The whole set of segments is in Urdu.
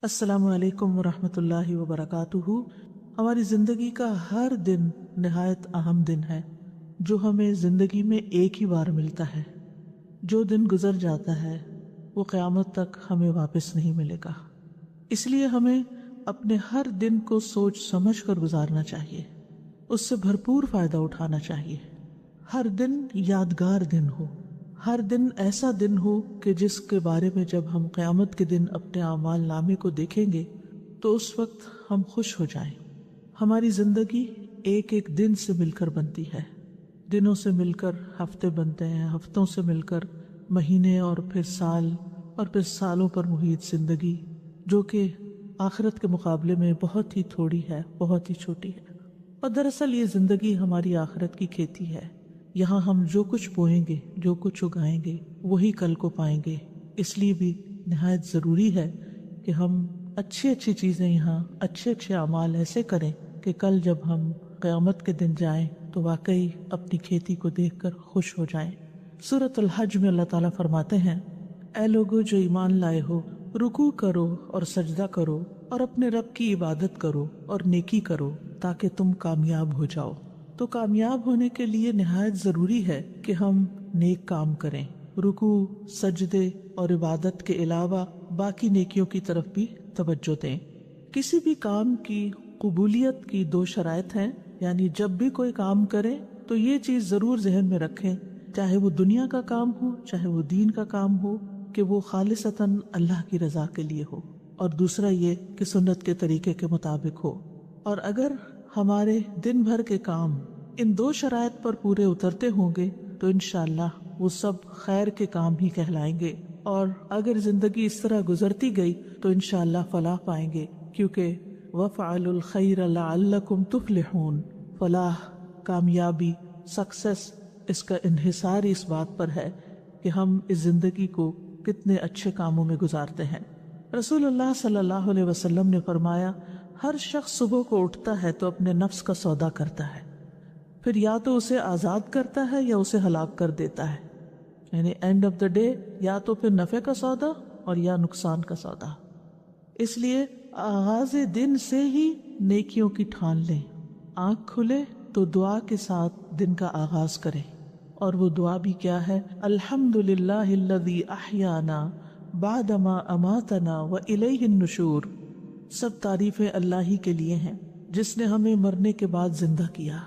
السلام علیکم ورحمۃ اللہ وبرکاتہ۔ ہماری زندگی کا ہر دن نہایت اہم دن ہے جو ہمیں زندگی میں ایک ہی بار ملتا ہے۔ جو دن گزر جاتا ہے وہ قیامت تک ہمیں واپس نہیں ملے گا، اس لیے ہمیں اپنے ہر دن کو سوچ سمجھ کر گزارنا چاہیے، اس سے بھرپور فائدہ اٹھانا چاہیے۔ ہر دن یادگار دن ہو، ہر دن ایسا دن ہو کہ جس کے بارے میں جب ہم قیامت کے دن اپنے اعمال نامے کو دیکھیں گے تو اس وقت ہم خوش ہو جائیں۔ ہماری زندگی ایک ایک دن سے مل کر بنتی ہے، دنوں سے مل کر ہفتے بنتے ہیں، ہفتوں سے مل کر مہینے، اور پھر سال، اور پھر سالوں پر محیط زندگی، جو کہ آخرت کے مقابلے میں بہت ہی تھوڑی ہے، بہت ہی چھوٹی ہے۔ اور دراصل یہ زندگی ہماری آخرت کی کھیتی ہے، یہاں ہم جو کچھ بوئیں گے، جو کچھ اگائیں گے، وہی کل کو پائیں گے۔ اس لیے بھی نہایت ضروری ہے کہ ہم اچھی اچھی چیزیں یہاں، اچھے اچھے اعمال ایسے کریں کہ کل جب ہم قیامت کے دن جائیں تو واقعی اپنی کھیتی کو دیکھ کر خوش ہو جائیں۔ سورۃ الحج میں اللہ تعالیٰ فرماتے ہیں، اے لوگو جو ایمان لائے ہو، رکوع کرو اور سجدہ کرو اور اپنے رب کی عبادت کرو اور نیکی کرو تاکہ تم کامیاب ہو جاؤ۔ تو کامیاب ہونے کے لیے نہایت ضروری ہے کہ ہم نیک کام کریں، رکوع، سجدے اور عبادت کے علاوہ باقی نیکیوں کی طرف بھی توجہ دیں۔ کسی بھی کام کی قبولیت کی دو شرائط ہیں، یعنی جب بھی کوئی کام کریں تو یہ چیز ضرور ذہن میں رکھیں، چاہے وہ دنیا کا کام ہو چاہے وہ دین کا کام ہو، کہ وہ خالصتاً اللہ کی رضا کے لیے ہو، اور دوسرا یہ کہ سنت کے طریقے کے مطابق ہو۔ اور اگر ہمارے دن بھر کے کام ان دو شرائط پر پورے اترتے ہوں گے تو انشاءاللہ وہ سب خیر کے کام ہی کہلائیں گے، اور اگر زندگی اس طرح گزرتی گئی تو انشاءاللہ فلاح پائیں گے، کیونکہ وَفْعَلُوا الْخَيْرَ لَعَلَّكُمْ تُفْلِحُونَ۔ فلاح، کامیابی، سکسیس، اس کا انحصار اس بات پر ہے کہ ہم اس زندگی کو کتنے اچھے کاموں میں گزارتے ہیں۔ رسول اللہ صلی اللہ علیہ وسلم نے فرمایا، ہر شخص صبح کو اٹھتا ہے تو اپنے نفس کا سودا کرتا ہے، پھر یا تو اسے آزاد کرتا ہے یا اسے ہلاک کر دیتا ہے، یعنی اینڈ آف دا ڈے یا تو پھر نفع کا سودا اور یا نقصان کا سودا۔ اس لیے آغاز دن سے ہی نیکیوں کی ٹھان لیں، آنکھ کھلے تو دعا کے ساتھ دن کا آغاز کریں، اور وہ دعا بھی کیا ہے؟ الحمدللہ الذی احیانا بعدما اماتنا والیہ النشور۔ سب تعریفیں اللہ ہی کے لیے ہیں جس نے ہمیں مرنے کے بعد زندہ کیا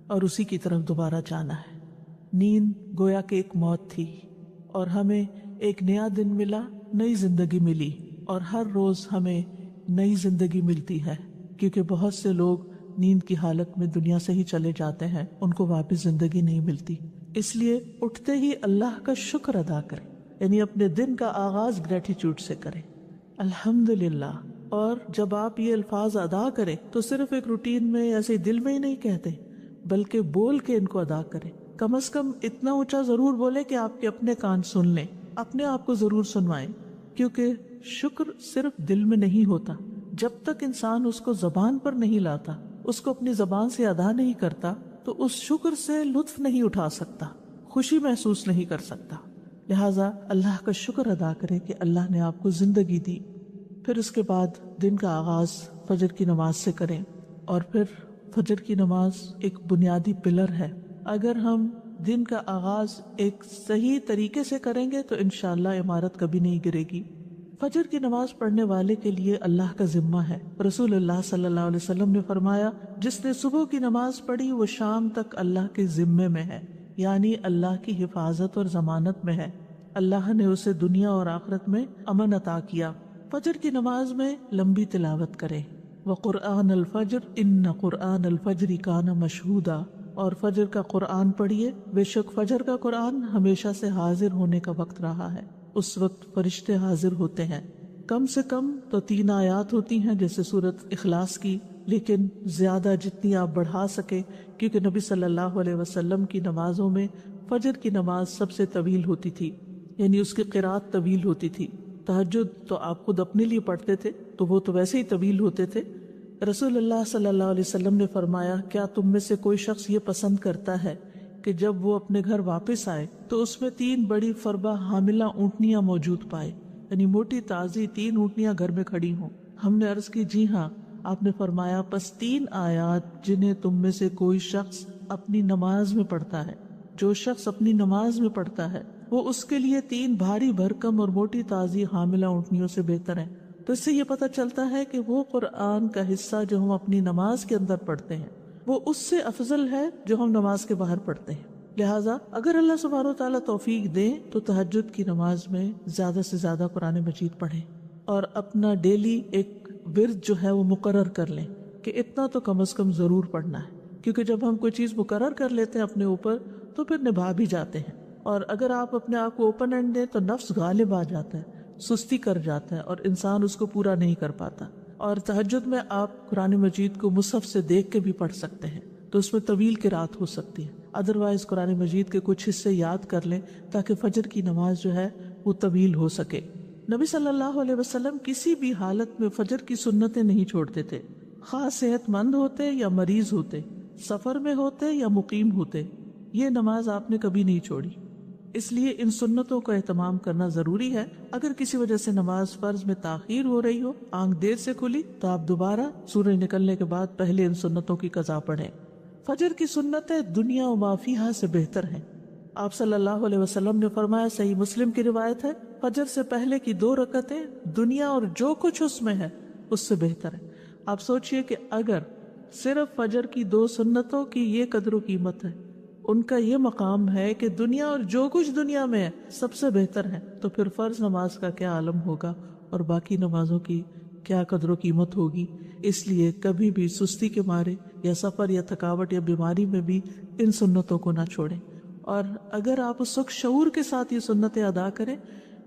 اور اسی کی طرف دوبارہ جانا ہے۔ نیند گویا کہ ایک موت تھی، اور ہمیں ایک نیا دن ملا، نئی زندگی ملی، اور ہر روز ہمیں نئی زندگی ملتی ہے، کیونکہ بہت سے لوگ نیند کی حالت میں دنیا سے ہی چلے جاتے ہیں، ان کو واپس زندگی نہیں ملتی۔ اس لیے اٹھتے ہی اللہ کا شکر ادا کریں، یعنی اپنے دن کا آغاز گریٹیٹیوڈ سے کریں، الحمدللہ۔ اور جب آپ یہ الفاظ ادا کریں تو صرف ایک روٹین میں ایسے دل میں ہی نہیں کہتے، بلکہ بول کے ان کو ادا کریں۔ کم از کم اتنا اونچا ضرور بولے کہ آپ کے اپنے کان سن لیں، اپنے آپ کو ضرور سنوائیں، کیونکہ شکر صرف دل میں نہیں ہوتا، جب تک انسان اس کو زبان پر نہیں لاتا، اس کو اپنی زبان سے ادا نہیں کرتا، تو اس شکر سے لطف نہیں اٹھا سکتا، خوشی محسوس نہیں کر سکتا۔ لہٰذا اللہ کا شکر ادا کریں کہ اللہ نے آپ کو زندگی دی۔ پھر اس کے بعد دن کا آغاز فجر کی نماز سے کریں، اور پھر فجر کی نماز ایک بنیادی پلر ہے۔ اگر ہم دن کا آغاز ایک صحیح طریقے سے کریں گے تو انشاءاللہ عمارت کبھی نہیں گرے گی۔ فجر کی نماز پڑھنے والے کے لیے اللہ کا ذمہ ہے۔ رسول اللہ صلی اللہ علیہ وسلم نے فرمایا، جس نے صبح کی نماز پڑھی وہ شام تک اللہ کے ذمے میں ہے، یعنی اللہ کی حفاظت اور ضمانت میں ہے، اللہ نے اسے دنیا اور آخرت میں امن عطا کیا۔ فجر کی نماز میں لمبی تلاوت کریں، وقرآن الفجر ان قرآن الفجر کان مشہودا، اور فجر کا قرآن پڑھیے، بے شک فجر کا قرآن ہمیشہ سے حاضر ہونے کا وقت رہا ہے، اس وقت فرشتے حاضر ہوتے ہیں۔ کم سے کم تو 3 آیات ہوتی ہیں جیسے سورۃ اخلاص کی، لیکن زیادہ جتنی آپ بڑھا سکے، کیونکہ نبی صلی اللہ علیہ وسلم کی نمازوں میں فجر کی نماز سب سے طویل ہوتی تھی، یعنی اس کی قرات طویل ہوتی تھی۔ تہجد تو آپ خود اپنے لیے پڑھتے تھے تو وہ تو ویسے ہی طویل ہوتے تھے۔ رسول اللہ صلی اللہ علیہ وسلم نے فرمایا، کیا تم میں سے کوئی شخص یہ پسند کرتا ہے کہ جب وہ اپنے گھر واپس آئے تو اس میں 3 بڑی فربہ حاملہ اونٹنیاں موجود پائے، یعنی موٹی تازی 3 اونٹنیاں گھر میں کھڑی ہوں۔ ہم نے عرض کی جی ہاں۔ آپ نے فرمایا پس 3 آیات جنہیں تم میں سے کوئی شخص اپنی نماز میں پڑھتا ہے، جو شخص اپنی نماز میں پڑھتا ہے وہ اس کے لیے 3 بھاری بھرکم اور موٹی تازی حاملہ اونٹنیوں سے بہتر ہے۔ تو اس سے یہ پتہ چلتا ہے کہ وہ قرآن کا حصہ جو ہم اپنی نماز کے اندر پڑھتے ہیں وہ اس سے افضل ہے جو ہم نماز کے باہر پڑھتے ہیں۔ لہٰذا اگر اللہ سبحانہ وتعالیٰ توفیق دے تو تہجد کی نماز میں زیادہ سے زیادہ قرآن مجید پڑھیں اور اپنا ڈیلی ایک ورد جو ہے وہ مقرر کر لیں کہ اتنا تو کم از کم ضرور پڑھنا ہے، کیونکہ جب ہم کوئی چیز مقرر کر لیتے ہیں اپنے اوپر تو پھر نبھا بھی جاتے ہیں، اور اگر آپ اپنے آپ کو اوپن اینڈ دیں تو نفس غالب آ جاتا ہے، سستی کر جاتا ہے اور انسان اس کو پورا نہیں کر پاتا۔ اور تہجد میں آپ قرآن مجید کو مصحف سے دیکھ کے بھی پڑھ سکتے ہیں تو اس میں طویل قرات ہو سکتی ہے، ادروائز قرآن مجید کے کچھ حصے یاد کر لیں تاکہ فجر کی نماز جو ہے وہ طویل ہو سکے۔ نبی صلی اللہ علیہ وسلم کسی بھی حالت میں فجر کی سنتیں نہیں چھوڑتے تھے، خاص صحت مند ہوتے یا مریض ہوتے، سفر میں ہوتے یا مقیم ہوتے، یہ نماز آپ نے کبھی نہیں چھوڑی۔ اس لیے ان سنتوں کا اہتمام کرنا ضروری ہے۔ اگر کسی وجہ سے نماز فرض میں تاخیر ہو رہی ہو، آنکھ دیر سے کھلی، تو آپ دوبارہ سورج نکلنے کے بعد پہلے ان سنتوں کی قضا پڑھیں۔ فجر کی سنتیں دنیا و ما فیہا سے بہتر ہیں۔ آپ صلی اللہ علیہ وسلم نے فرمایا، صحیح مسلم کی روایت ہے، فجر سے پہلے کی 2 رکعتیں دنیا اور جو کچھ اس میں ہے اس سے بہتر ہے۔ آپ سوچئے کہ اگر صرف فجر کی 2 سنتوں کی یہ قدر و قیمت ہے، ان کا یہ مقام ہے کہ دنیا اور جو کچھ دنیا میں ہے سب سے بہتر ہے، تو پھر فرض نماز کا کیا عالم ہوگا اور باقی نمازوں کی کیا قدر و قیمت ہوگی۔ اس لیے کبھی بھی سستی کے مارے یا سفر یا تھکاوٹ یا بیماری میں بھی ان سنتوں کو نہ چھوڑیں، اور اگر آپ اس وقت شعور کے ساتھ یہ سنتیں ادا کریں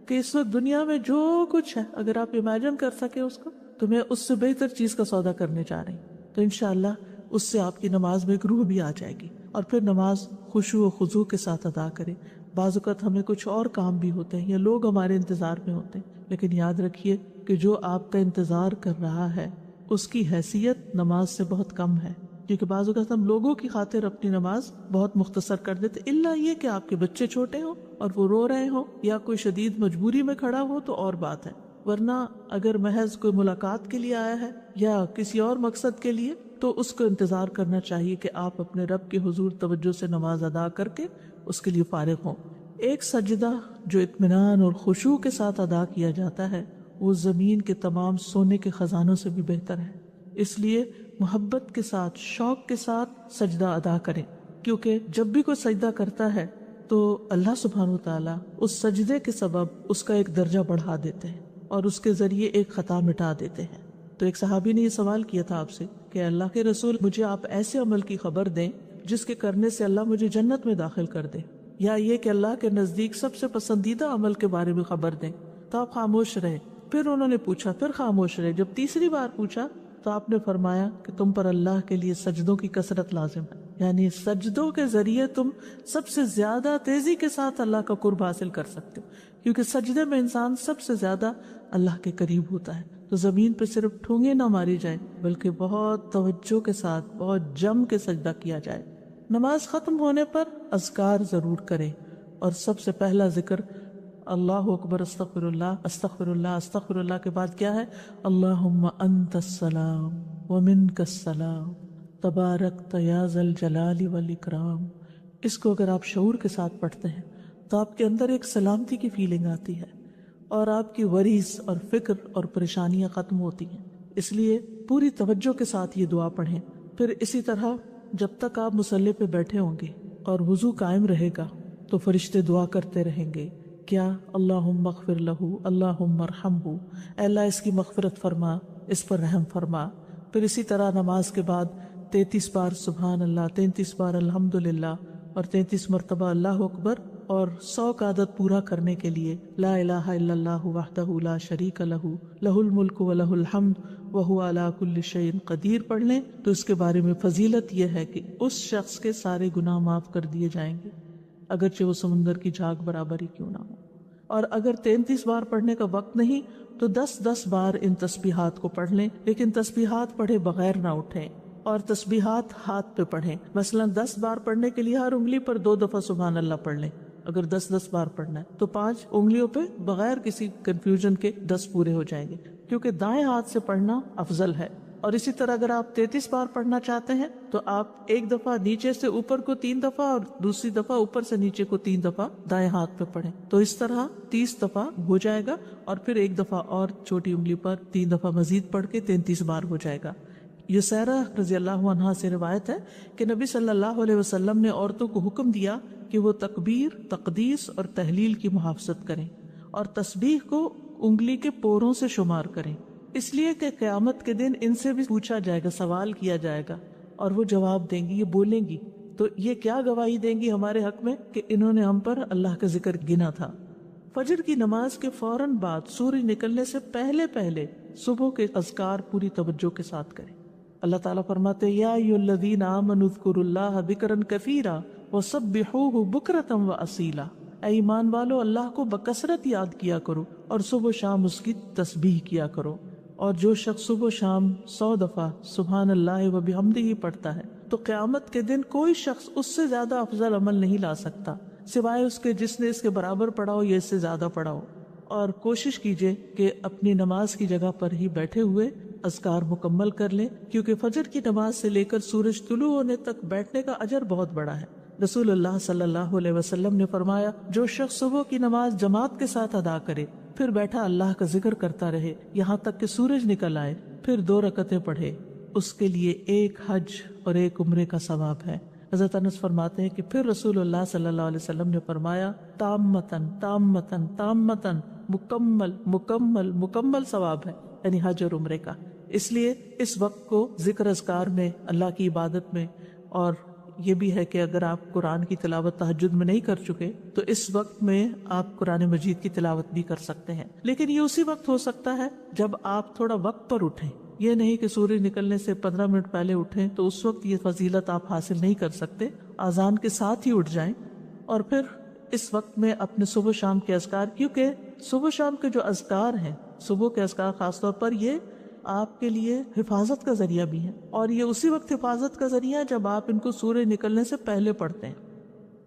کہ اس وقت دنیا میں جو کچھ ہے اگر آپ امیجن کر سکیں اس کو، تو میں اس سے بہتر چیز کا سودا کرنے جا رہی ہوں، تو انشاءاللہ اس سے آپ کی نماز میں ایک روح بھی آ جائے گی، اور پھر نماز خشوع و خضوع کے ساتھ ادا کریں۔ بعض اوقات ہمیں کچھ اور کام بھی ہوتے ہیں یا لوگ ہمارے انتظار میں ہوتے ہیں، لیکن یاد رکھیے کہ جو آپ کا انتظار کر رہا ہے اس کی حیثیت نماز سے بہت کم ہے، کیونکہ بعض اوقات ہم لوگوں کی خاطر اپنی نماز بہت مختصر کر دیتے، الا یہ کہ آپ کے بچے چھوٹے ہوں اور وہ رو رہے ہوں یا کوئی شدید مجبوری میں کھڑا ہو تو اور بات ہے، ورنہ اگر محض کوئی ملاقات کے لیے آیا ہے یا کسی اور مقصد کے لیے تو اس کو انتظار کرنا چاہیے کہ آپ اپنے رب کے حضور توجہ سے نماز ادا کر کے اس کے لیے فارغ ہوں۔ ایک سجدہ جو اطمینان اور خشوع کے ساتھ ادا کیا جاتا ہے وہ زمین کے تمام سونے کے خزانوں سے بھی بہتر ہے، اس لیے محبت کے ساتھ شوق کے ساتھ سجدہ ادا کریں، کیونکہ جب بھی کوئی سجدہ کرتا ہے تو اللہ سبحانہ وتعالیٰ اس سجدے کے سبب اس کا ایک درجہ بڑھا دیتے ہیں اور اس کے ذریعے ایک خطا مٹا دیتے ہیں۔ تو ایک صحابی نے یہ سوال کیا تھا آپ سے کہ اللہ کے رسول مجھے آپ ایسے عمل کی خبر دیں جس کے کرنے سے اللہ مجھے جنت میں داخل کر دے، یا یہ کہ اللہ کے نزدیک سب سے پسندیدہ عمل کے بارے میں خبر دیں، تو آپ خاموش رہے۔ پھر انہوں نے پوچھا، پھر خاموش رہے۔ جب تیسری بار پوچھا تو آپ نے فرمایا کہ تم پر اللہ کے لیے سجدوں کی کثرت لازم ہے، یعنی سجدوں کے ذریعے تم سب سے زیادہ تیزی کے ساتھ اللہ کا قرب حاصل کر سکتے ہو، کیونکہ سجدے میں انسان سب سے زیادہ اللہ کے قریب ہوتا ہے۔ تو زمین پہ صرف ٹھونگے نہ ماری جائیں بلکہ بہت توجہ کے ساتھ بہت جم کے سجدہ کیا جائے۔ نماز ختم ہونے پر اذکار ضرور کریں، اور سب سے پہلا ذکر اللہ اکبر استغفر اللہ استغفر اللہ استغفر اللہ کے بعد کیا ہے؟ اللہم انت السلام ومنک السلام تبارکت یا ذا الجلال والاکرام۔ اس کو اگر آپ شعور کے ساتھ پڑھتے ہیں تو آپ کے اندر ایک سلامتی کی فیلنگ آتی ہے اور آپ کی وریز اور فکر اور پریشانیاں ختم ہوتی ہیں۔ اس لیے پوری توجہ کے ساتھ یہ دعا پڑھیں۔ پھر اسی طرح جب تک آپ مصلی پہ بیٹھے ہوں گے اور وضو قائم رہے گا تو فرشتے دعا کرتے رہیں گے، کیا؟ اللہم اغفر لہو اللہم ارحمہ، اے اللہ اس کی مغفرت فرما، اس پر رحم فرما۔ پھر اسی طرح نماز کے بعد 33 بار سبحان اللہ، 33 بار الحمدللہ اور 33 مرتبہ اللہ اکبر، اور 100 کا عدد پورا کرنے کے لیے لا الہ الا اللہ وحدہ لا شریک لہ لہ الملک و لہ الحمد وہو علی کل شیء قدیر پڑھ لیں تو اس کے بارے میں فضیلت یہ ہے کہ اس شخص کے سارے گناہ معاف کر دیے جائیں گے، اگرچہ وہ سمندر کی جھاگ برابر ہی کیوں نہ ہو۔ اور اگر 33 بار پڑھنے کا وقت نہیں تو 10 بار ان تسبیحات کو پڑھ لیں، لیکن تسبیحات پڑھے بغیر نہ اٹھیں، اور تسبیحات ہاتھ پہ پڑھیں۔ مثلا 10 بار پڑھنے کے لیے ہر انگلی پر 2 دفعہ سبحان اللہ پڑھ لیں، اگر 10 بار پڑھنا ہے تو 5 انگلیوں پہ بغیر کسی کنفیوژن کے 10 پورے ہو جائیں گے، کیونکہ دائیں ہاتھ سے پڑھنا افضل ہے۔ اور اسی طرح اگر آپ 33 بار پڑھنا چاہتے ہیں تو آپ ایک دفعہ نیچے سے اوپر کو 3 دفعہ اور دوسری دفعہ اوپر سے نیچے کو 3 دفعہ دائیں ہاتھ پہ پڑھیں، تو اس طرح 30 دفعہ ہو جائے گا، اور پھر ایک دفعہ اور چھوٹی انگلی پر 3 دفعہ مزید پڑھ کے 33 بار ہو جائے گا۔ یسیرہ رضی اللہ عنہا سے روایت ہے کہ نبی صلی اللہ علیہ وسلم نے عورتوں کو حکم دیا کہ وہ تکبیر، تقدیس اور تحلیل کی محافظت کریں اور تسبیح کو انگلی کے پوروں سے شمار کریں، اس لیے کہ قیامت کے دن ان سے بھی پوچھا جائے گا، سوال کیا جائے گا، اور وہ جواب دیں گی، یہ بولیں گی، تو یہ کیا گواہی دیں گی ہمارے حق میں کہ انہوں نے ہم پر اللہ کا ذکر گنا تھا۔ فجر کی نماز کے فوراً بعد سورج نکلنے سے پہلے صبح کے اذکار پوری توجہ کے ساتھ کریں۔ اللہ تعالیٰ فرماتے یا ایھا الذین آمنوا اذکروا اللہ ذکرا کثیرا وسبحوہ بکرۃ واصیلا، اے ایمان والو اللہ کو بکثرت یاد کیا کرو اور صبح و شام اس کی تسبیح کیا کرو، اور جو شخص صبح و شام 100 دفعہ سبحان اللہ و بحمدہ پڑھتا ہے تو قیامت کے دن کوئی شخص اس سے زیادہ افضل عمل نہیں لا سکتا سوائے اس کے جس نے اس کے برابر پڑھا ہو یا اس سے زیادہ پڑھا ہو۔ اور کوشش کیجئے کہ اپنی نماز کی جگہ پر ہی بیٹھے ہوئے اذکار مکمل کر لیں، کیونکہ فجر کی نماز سے لے کر سورج طلوع ہونے تک بیٹھنے کا اجر بہت بڑا ہے۔ رسول اللہ صلی اللہ علیہ وسلم نے فرمایا، جو شخص صبح کی نماز جماعت کے ساتھ ادا کرے پھر بیٹھا اللہ کا ذکر کرتا رہے یہاں تک کہ سورج نکل آئے، پھر 2 رکعتیں پڑھے، اس کے لیے 1 حج اور 1 عمرے کا ثواب ہے۔ حضرت انس فرماتے ہیں کہ پھر رسول اللہ صلی اللہ علیہ وسلم نے فرمایا، تامتن تامتن تامتن، مکمل مکمل مکمل ثواب ہے، یعنی حج اور عمرے کا۔ اس لیے اس وقت کو ذکر اذکار میں، اللہ کی عبادت میں، اور یہ بھی ہے کہ اگر آپ قرآن کی تلاوت تہجد میں نہیں کر چکے تو اس وقت میں آپ قرآن مجید کی تلاوت بھی کر سکتے ہیں، لیکن یہ اسی وقت ہو سکتا ہے جب آپ تھوڑا وقت پر اٹھیں، یہ نہیں کہ سورج نکلنے سے 15 منٹ پہلے اٹھیں تو اس وقت یہ فضیلت آپ حاصل نہیں کر سکتے، اذان کے ساتھ ہی اٹھ جائیں اور پھر اس وقت میں اپنے صبح شام کے اذکار، کیونکہ صبح شام کے جو اذکار ہیں، صبح کے اذکار خاص طور پر، یہ آپ کے لیے حفاظت کا ذریعہ بھی ہے، اور یہ اسی وقت حفاظت کا ذریعہ جب آپ ان کو سورج نکلنے سے پہلے پڑھتے ہیں۔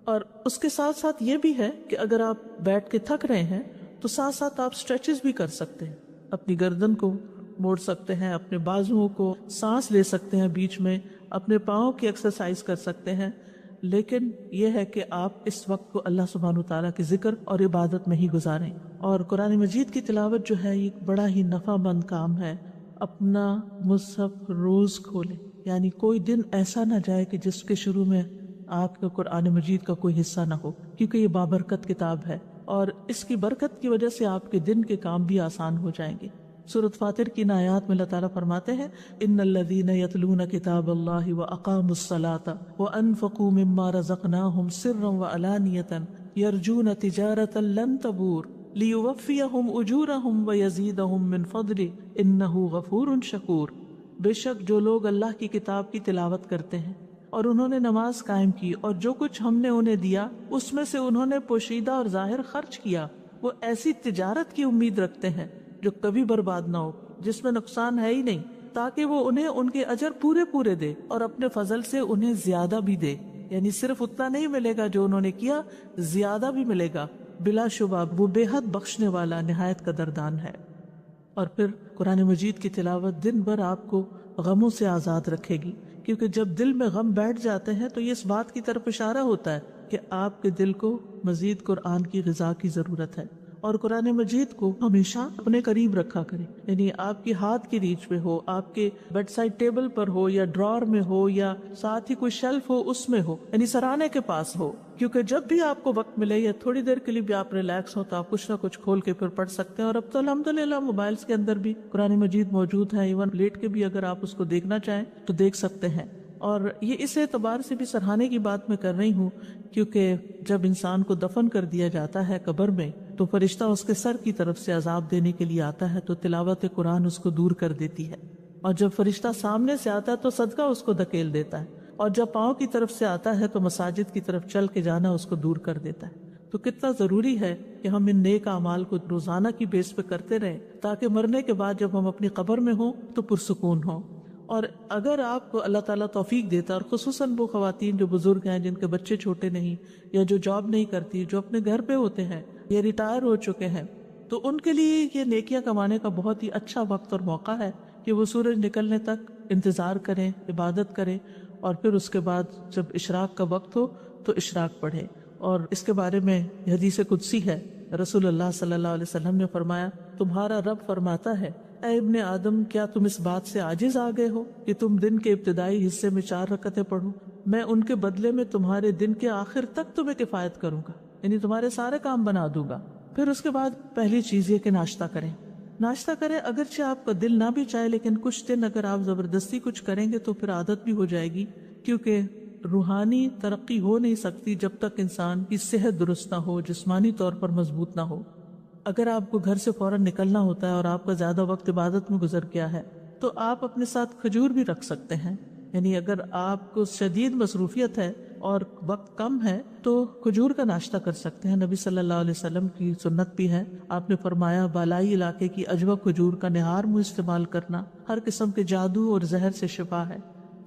اور اس کے ساتھ ساتھ یہ بھی ہے کہ اگر آپ بیٹھ کے تھک رہے ہیں تو ساتھ ساتھ آپ سٹریچز بھی کر سکتے ہیں، اپنی گردن کو موڑ سکتے ہیں، اپنے بازوؤں کو سانس لے سکتے ہیں، بیچ میں اپنے پاؤں کی ایکسرسائز کر سکتے ہیں، لیکن یہ ہے کہ آپ اس وقت کو اللہ سبحانہ وتعالیٰ کے ذکر اور عبادت میں ہی گزاریں۔ اور قرآن مجید کی تلاوت جو ہے یہ بڑا ہی نفع مند کام ہے۔ اپنا مصحف روز کھولیں، یعنی کوئی دن ایسا نہ جائے کہ جس کے شروع میں آپ کا قرآن مجید کا کوئی حصہ نہ ہو، کیونکہ یہ بابرکت کتاب ہے اور اس کی برکت کی وجہ سے آپ کے دن کے کام بھی آسان ہو جائیں گے۔ سورۃ فاطر کی ان آیات میں اللہ تعالیٰ فرماتے ہیں، ان الذین یتلون کتاب اللہ واقاموا الصلاۃ وانفقوا مما رزقناہم سرا وعلانیۃ یرجون تجارۃ لن تبور لیوفیہم اجورہم ویزیدہم من فضلہ انہ غفور شکور۔ بے شک جو لوگ اللہ کی کتاب کی تلاوت کرتے ہیں اور انہوں نے نماز قائم کی اور جو کچھ ہم نے انہیں دیا اس میں سے انہوں نے پوشیدہ اور ظاہر خرچ کیا، وہ ایسی تجارت کی امید رکھتے ہیں جو کبھی برباد نہ ہو، جس میں نقصان ہے ہی نہیں، تاکہ وہ انہیں ان کے اجر پورے دے اور اپنے فضل سے انہیں زیادہ بھی دے، یعنی صرف اتنا نہیں ملے گا جو انہوں نے کیا، زیادہ بھی ملے گا، بلا شبہ وہ بے حد بخشنے والا نہایت قدردان ہے۔ اور پھر قرآن مجید کی تلاوت دن بھر آپ کو غموں سے آزاد رکھے گی، کیونکہ جب دل میں غم بیٹھ جاتے ہیں تو یہ اس بات کی طرف اشارہ ہوتا ہے کہ آپ کے دل کو مزید قرآن کی غذا کی ضرورت ہے، اور قرآن مجید کو ہمیشہ اپنے قریب رکھا کریں، یعنی آپ کی ہاتھ کی ریچ میں ہو، آپ کے بیڈ سائڈ ٹیبل پر ہو یا ڈرار میں ہو یا ساتھ ہی کوئی شیلف ہو اس میں ہو، یعنی سرانے کے پاس ہو، کیونکہ جب بھی آپ کو وقت ملے یا تھوڑی دیر کے لیے بھی آپ ریلیکس ہو تو آپ کچھ نہ کچھ کھول کے پھر پڑھ سکتے ہیں۔ اور اب تو الحمدللہ موبائلز کے اندر بھی قرآن مجید موجود ہے، ایون لیٹ کے بھی اگر آپ اس کو دیکھنا چاہیں تو دیکھ سکتے ہیں۔ اور یہ اس اعتبار سے بھی سراہنے کی بات میں کر رہی ہوں کیونکہ جب انسان کو دفن کر دیا جاتا ہے قبر میں تو فرشتہ اس کے سر کی طرف سے عذاب دینے کے لیے آتا ہے، تو تلاوت قرآن اس کو دور کر دیتی ہے، اور جب فرشتہ سامنے سے آتا ہے تو صدقہ اس کو دھکیل دیتا ہے، اور جب پاؤں کی طرف سے آتا ہے تو مساجد کی طرف چل کے جانا اس کو دور کر دیتا ہے۔ تو کتنا ضروری ہے کہ ہم ان نیک اعمال کو روزانہ کی بیس پہ کرتے رہیں تاکہ مرنے کے بعد جب ہم اپنی قبر میں ہوں تو پرسکون ہوں۔ اور اگر آپ کو اللہ تعالیٰ توفیق دیتا، اور خصوصاً وہ خواتین جو بزرگ ہیں، جن کے بچے چھوٹے نہیں، یا جو جاب نہیں کرتی، جو اپنے گھر پہ ہوتے ہیں یا ریٹائر ہو چکے ہیں، تو ان کے لیے یہ نیکیاں کمانے کا بہت ہی اچھا وقت اور موقع ہے کہ وہ سورج نکلنے تک انتظار کریں، عبادت کریں، اور پھر اس کے بعد جب اشراق کا وقت ہو تو اشراق پڑھیں۔ اور اس کے بارے میں حدیث قدسی ہے، رسول اللہ صلی اللہ علیہ وسلم نے فرمایا، تمہارا رب فرماتا ہے، اے ابن آدم، کیا تم اس بات سے عاجز آ گئے ہو کہ تم دن کے ابتدائی حصے میں 4 رکعتیں پڑھو؟ میں ان کے بدلے میں تمہارے دن کے آخر تک تمہیں کفایت کروں گا، یعنی تمہارے سارے کام بنا دوں گا۔ پھر اس کے بعد پہلی چیز یہ کہ ناشتہ کریں۔ ناشتہ کریں، اگرچہ آپ کا دل نہ بھی چاہے، لیکن کچھ دن اگر آپ زبردستی کچھ کریں گے تو پھر عادت بھی ہو جائے گی، کیونکہ روحانی ترقی ہو نہیں سکتی جب تک انسان کی صحت درست نہ ہو، جسمانی طور پر مضبوط نہ ہو۔ اگر آپ کو گھر سے فوراً نکلنا ہوتا ہے اور آپ کا زیادہ وقت عبادت میں گزر گیا ہے تو آپ اپنے ساتھ کھجور بھی رکھ سکتے ہیں، یعنی اگر آپ کو شدید مصروفیت ہے اور وقت کم ہے تو کھجور کا ناشتہ کر سکتے ہیں۔ نبی صلی اللہ علیہ وسلم کی سنت بھی ہے، آپ نے فرمایا، بالائی علاقے کی اجوا کھجور کا نہار منہ استعمال کرنا ہر قسم کے جادو اور زہر سے شفا ہے۔